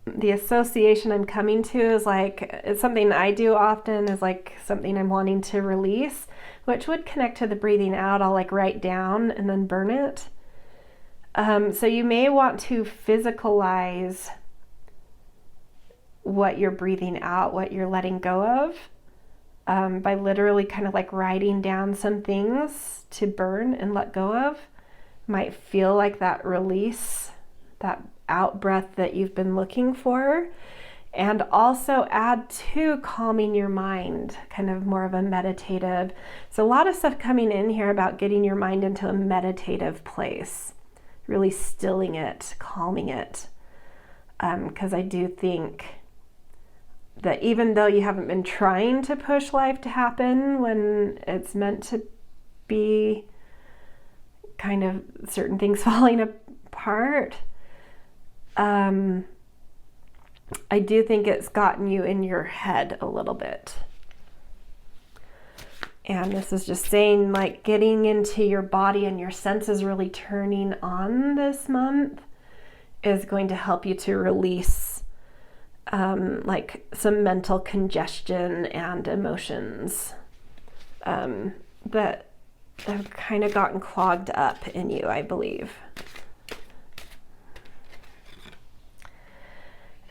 the association I'm coming to is like, it's something I do often, is like something I'm wanting to release, which would connect to the breathing out. I'll like write down and then burn it. So you may want to physicalize what you're breathing out, what you're letting go of, by literally kind of like writing down some things to burn and let go of. Might feel like that release, that out breath that you've been looking for. And also add to calming your mind, kind of more of a meditative. So a lot of stuff coming in here about getting your mind into a meditative place, really stilling it, calming it. Because I do think that even though you haven't been trying to push life to happen when it's meant to be, kind of certain things falling apart, I do think it's gotten you in your head a little bit. And this is just saying, like, getting into your body and your senses really turning on this month is going to help you to release like some mental congestion and emotions that have kind of gotten clogged up in you, I believe.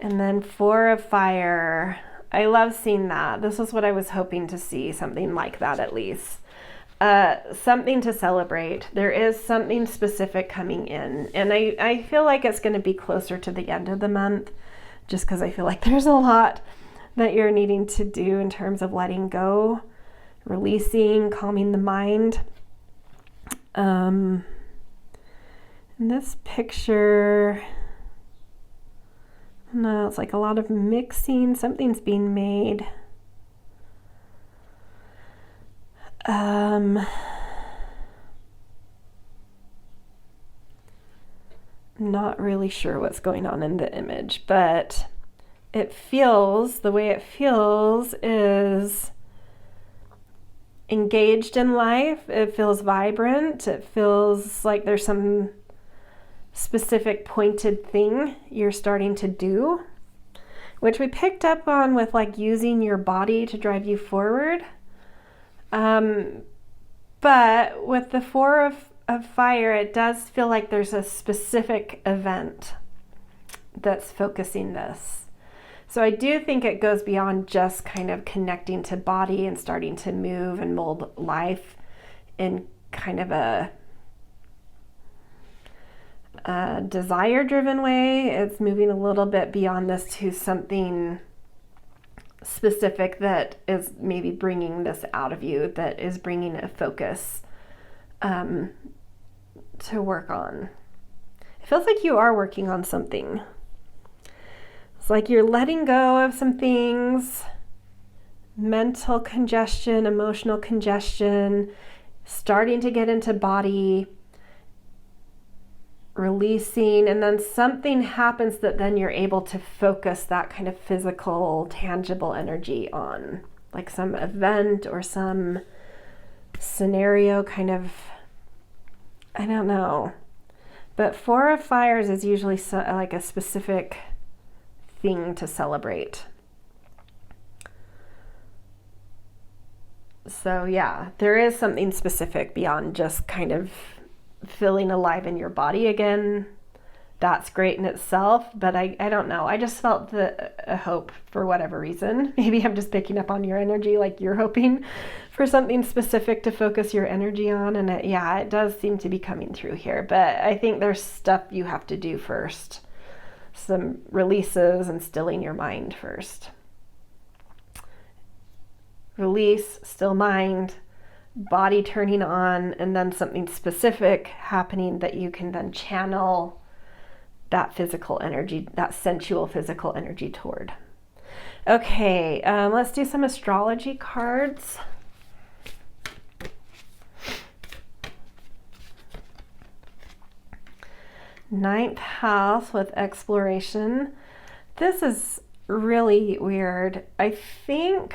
And then 4 of Fire. I love seeing that. This is what I was hoping to see, something like that at least. Something to celebrate. There is something specific coming in. And I feel like it's going to be closer to the end of the month, just because I feel like there's a lot that you're needing to do in terms of letting go, releasing, calming the mind. In this picture, no, it's like a lot of mixing. Something's being made. Not really sure what's going on in the image, but it feels, the way it feels is engaged in life. It feels vibrant. It feels like there's some specific pointed thing you're starting to do, which we picked up on with like using your body to drive you forward. But with the 4 of Fire, it does feel like there's a specific event that's focusing this. So I do think it goes beyond just kind of connecting to body and starting to move and mold life in kind of a desire-driven way. It's moving a little bit beyond this to something specific that is maybe bringing this out of you, that is bringing a focus to work on. It feels like you are working on something. It's like you're letting go of some things, mental congestion, emotional congestion, starting to get into body, releasing, and then something happens that then you're able to focus that kind of physical, tangible energy on, like some event or some scenario kind of, I don't know. But 4 of Fires is usually like a specific thing to celebrate. So yeah, there is something specific beyond just kind of feeling alive in your body again. That's great in itself, but I don't know. I just felt a hope for whatever reason. Maybe I'm just picking up on your energy, like you're hoping for something specific to focus your energy on. And it does seem to be coming through here, but I think there's stuff you have to do first. Some releases and stilling your mind first. Release, still mind, body turning on, and then something specific happening that you can then channel that physical energy, that sensual physical energy toward. Okay, let's do some astrology cards. Ninth house with exploration. This is really weird. I think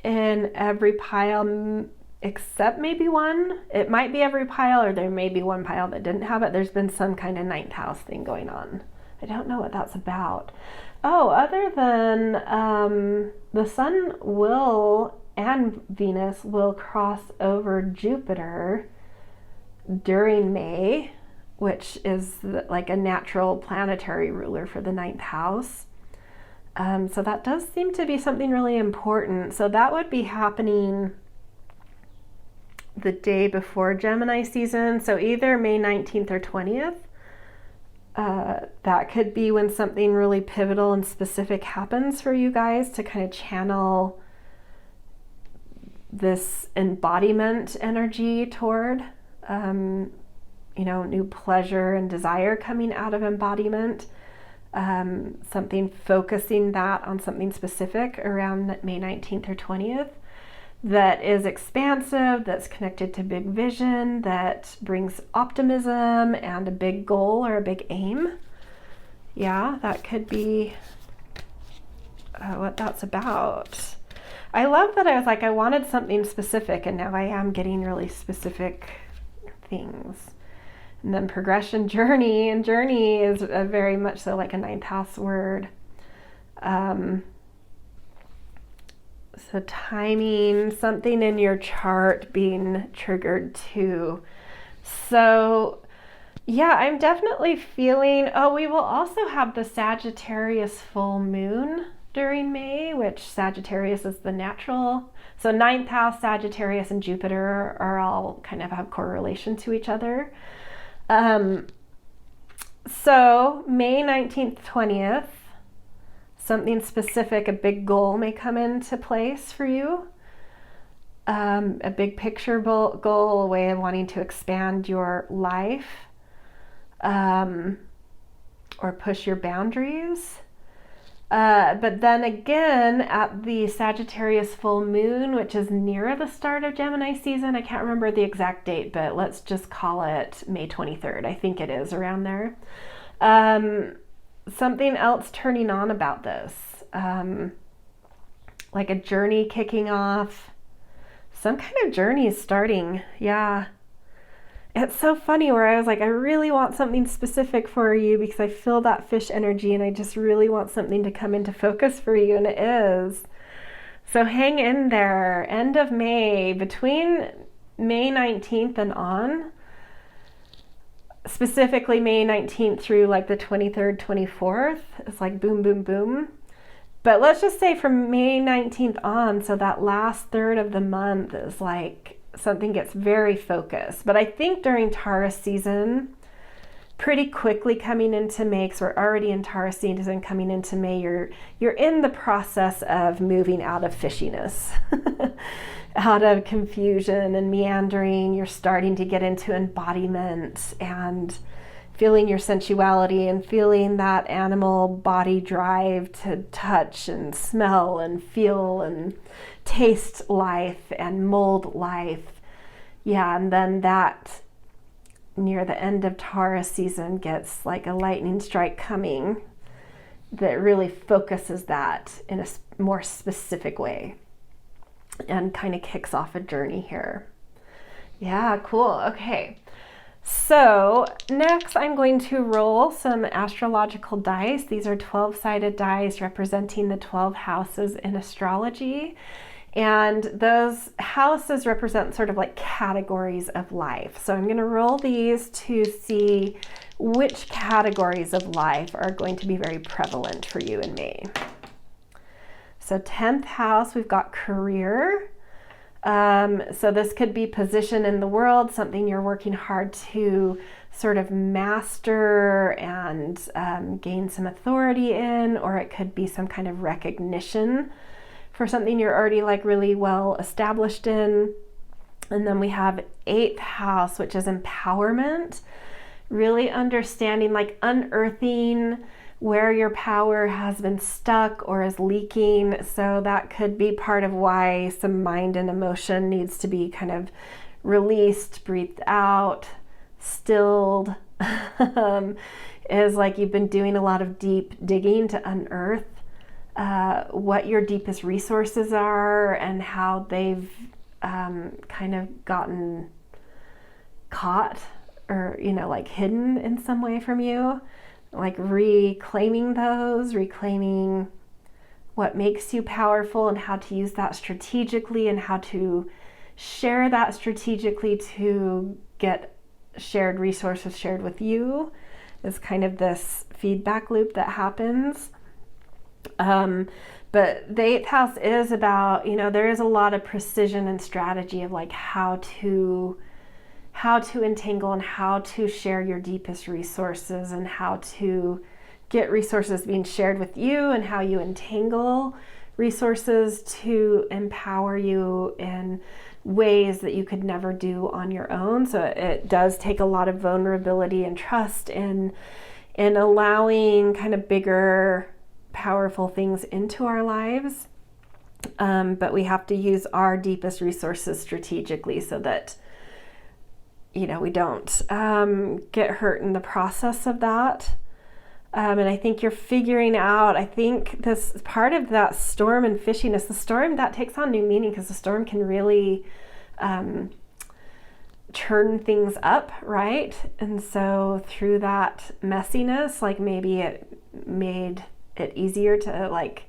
in every pile except maybe one, it might be every pile, or there may be one pile that didn't have it. There's been some kind of ninth house thing going on. I don't know what that's about. Oh, other than the sun will and Venus will cross over Jupiter during May, which is like a natural planetary ruler for the ninth house. So that does seem to be something really important. So that would be happening the day before Gemini season. So either May 19th or 20th. That could be when something really pivotal and specific happens for you guys to kind of channel this embodiment energy toward, new pleasure and desire coming out of embodiment. something focusing that on something specific around May 19th or 20th that is expansive, that's connected to big vision, that brings optimism and a big goal or a big aim. Yeah, that could be what that's about. I love that I was like, I wanted something specific, and now I am getting really specific things. And then progression, journey, and journey is very much so like a ninth house word. So timing, something in your chart being triggered too. So yeah, I'm definitely feeling, we will also have the Sagittarius full moon during May, which Sagittarius is the natural. So ninth house, Sagittarius, and Jupiter are all kind of have correlation to each other. So May 19th, 20th, something specific, a big goal may come into place for you. A big picture goal, a way of wanting to expand your life, or push your boundaries. But then again, at the Sagittarius full moon, which is near the start of Gemini season, I can't remember the exact date, but let's just call it May 23rd. I think it is around there. Something else turning on about this, like a journey kicking off. Some kind of journey is starting. Yeah. It's so funny where I was like, I really want something specific for you because I feel that fish energy and I just really want something to come into focus for you, and it is. So hang in there. End of May, between May 19th and on, specifically May 19th through like the 23rd, 24th, it's like boom, boom, boom. But let's just say from May 19th on, so that last third of the month is like something gets very focused. But I think during Taurus season, pretty quickly coming into May, because we're already in Taurus season coming into May, you're in the process of moving out of fishiness, out of confusion and meandering. You're starting to get into embodiment and feeling your sensuality and feeling that animal body drive to touch and smell and feel and taste life and mold life. Yeah, and then that near the end of Taurus season gets like a lightning strike coming that really focuses that in a more specific way and kind of kicks off a journey here. Yeah, cool. Okay. So next I'm going to roll some astrological dice. These are 12-sided dice representing the 12 houses in astrology. And those houses represent sort of like categories of life. So I'm going to roll these to see which categories of life are going to be very prevalent for you in May. So 10th house, we've got career. So this could be position in the world, something you're working hard to sort of master and gain some authority in, or it could be some kind of recognition for something you're already like really well established in. And then we have 8th house, which is empowerment, really understanding, like unearthing where your power has been stuck or is leaking. So that could be part of why some mind and emotion needs to be kind of released, breathed out, stilled. Is like you've been doing a lot of deep digging to unearth what your deepest resources are and how they've kind of gotten caught or, like hidden in some way from you. Like reclaiming those, reclaiming what makes you powerful and how to use that strategically and how to share that strategically to get shared resources shared with you is kind of this feedback loop that happens. But the 8th house is about, there is a lot of precision and strategy of like how to entangle and how to share your deepest resources and how to get resources being shared with you and how you entangle resources to empower you in ways that you could never do on your own. So it does take a lot of vulnerability and trust in and allowing kind of bigger, powerful things into our lives. But we have to use our deepest resources strategically so that, you know, we don't get hurt in the process of that. And I think you're figuring out, I think this part of that storm and fishiness, the storm, that takes on new meaning because the storm can really turn things up, right? And so through that messiness, like maybe it made it easier to, like,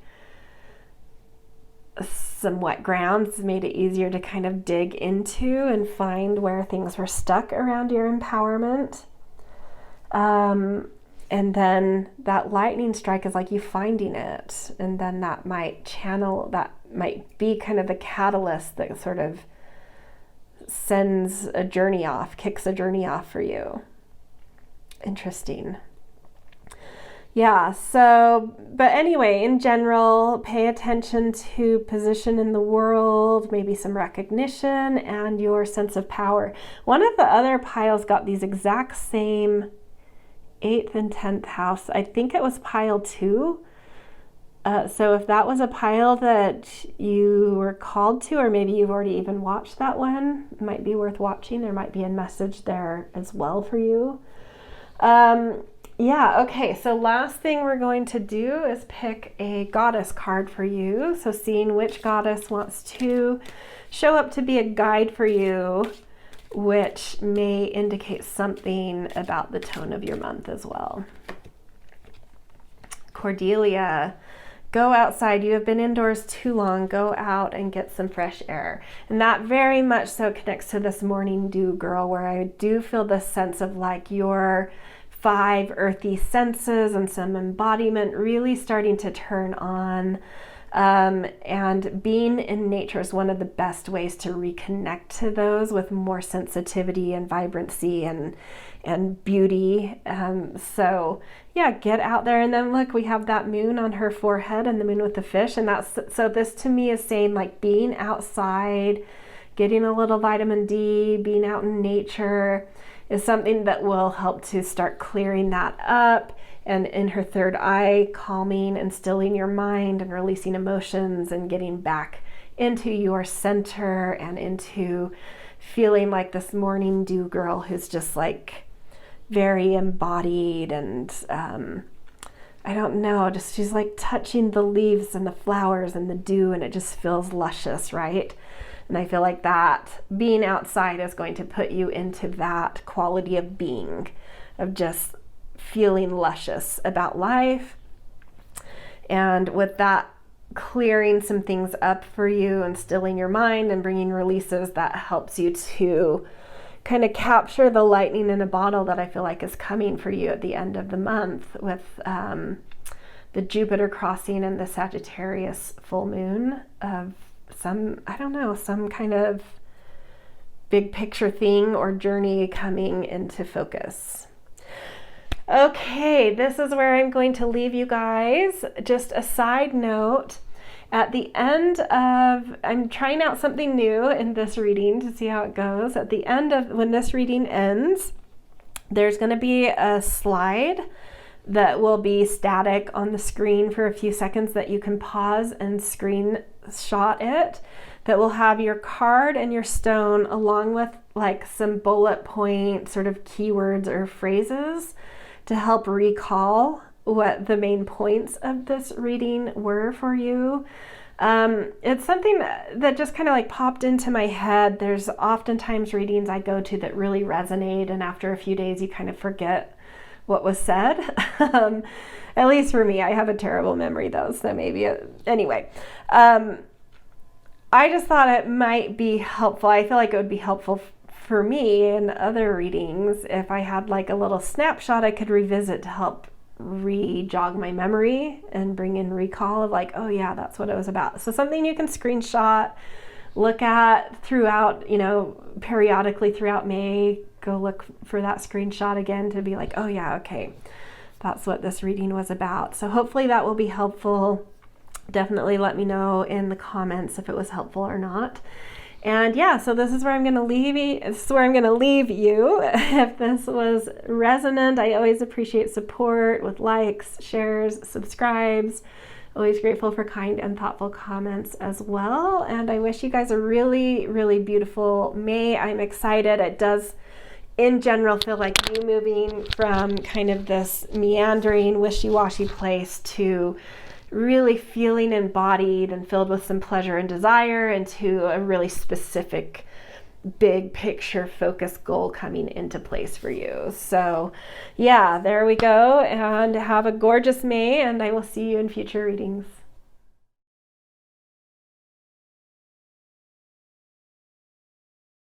some wet grounds made it easier to kind of dig into and find where things were stuck around your empowerment. And then that lightning strike is like you finding it, and then that might be kind of the catalyst that sort of sends a journey off, kicks a journey off for you. Interesting. Yeah, so, but anyway, in general, pay attention to position in the world, maybe some recognition, and your sense of power. One of the other piles got these exact same 8th and 10th house. I think it was pile 2. So if that was a pile that you were called to, or maybe you've already even watched that one, it might be worth watching. There might be a message there as well for you. Yeah, okay, so last thing we're going to do is pick a goddess card for you. So seeing which goddess wants to show up to be a guide for you, which may indicate something about the tone of your month as well. Cordelia, go outside. You have been indoors too long. Go out and get some fresh air. And that very much so connects to this morning dew, girl, where I do feel this sense of like your 5 earthy senses and some embodiment really starting to turn on. And being in nature is one of the best ways to reconnect to those with more sensitivity and vibrancy and beauty. So yeah, get out there. And then look, we have that moon on her forehead and the moon with the fish. And so this to me is saying like being outside, getting a little vitamin D, being out in nature is something that will help to start clearing that up. And in her third eye, calming and stilling your mind and releasing emotions and getting back into your center and into feeling like this morning dew girl who's just like very embodied and I don't know, just she's like touching the leaves and the flowers and the dew, and it just feels luscious, right? And I feel like that being outside is going to put you into that quality of being, of just feeling luscious about life. And with that, clearing some things up for you and stilling your mind and bringing releases, that helps you to kind of capture the lightning in a bottle that I feel like is coming for you at the end of the month with the Jupiter crossing and the Sagittarius full moon of some kind of big picture thing or journey coming into focus. Okay, this is where I'm going to leave you guys. Just a side note, at the end of, I'm trying out something new in this reading to see how it goes. At the end of, when this reading ends, there's going to be a slide that will be static on the screen for a few seconds that you can pause and screenshot it, that will have your card and your stone along with like some bullet point sort of keywords or phrases to help recall what the main points of this reading were for you. It's something that just kind of like popped into my head. There's oftentimes readings I go to that really resonate, and after a few days you kind of forget what was said. At least for me, I have a terrible memory though, so maybe anyway. I just thought it might be helpful. I feel like it would be helpful for me in other readings if I had like a little snapshot I could revisit to help re-jog my memory and bring in recall of like, oh yeah, that's what it was about. So something you can screenshot, look at throughout, periodically throughout May, go look for that screenshot again to be like, oh yeah, okay, that's what this reading was about. So hopefully that will be helpful. Definitely let me know in the comments if it was helpful or not. And yeah, so this is where I'm going to leave you. This is where I'm going to leave you. If this was resonant, I always appreciate support with likes, shares, subscribes. Always grateful for kind and thoughtful comments as well. And I wish you guys a really, really beautiful May. I'm excited. It does, in general, feel like me moving from kind of this meandering, wishy-washy place to really feeling embodied and filled with some pleasure and desire into a really specific, big picture focused goal coming into place for you. So yeah, there we go, and have a gorgeous May, and I will see you in future readings.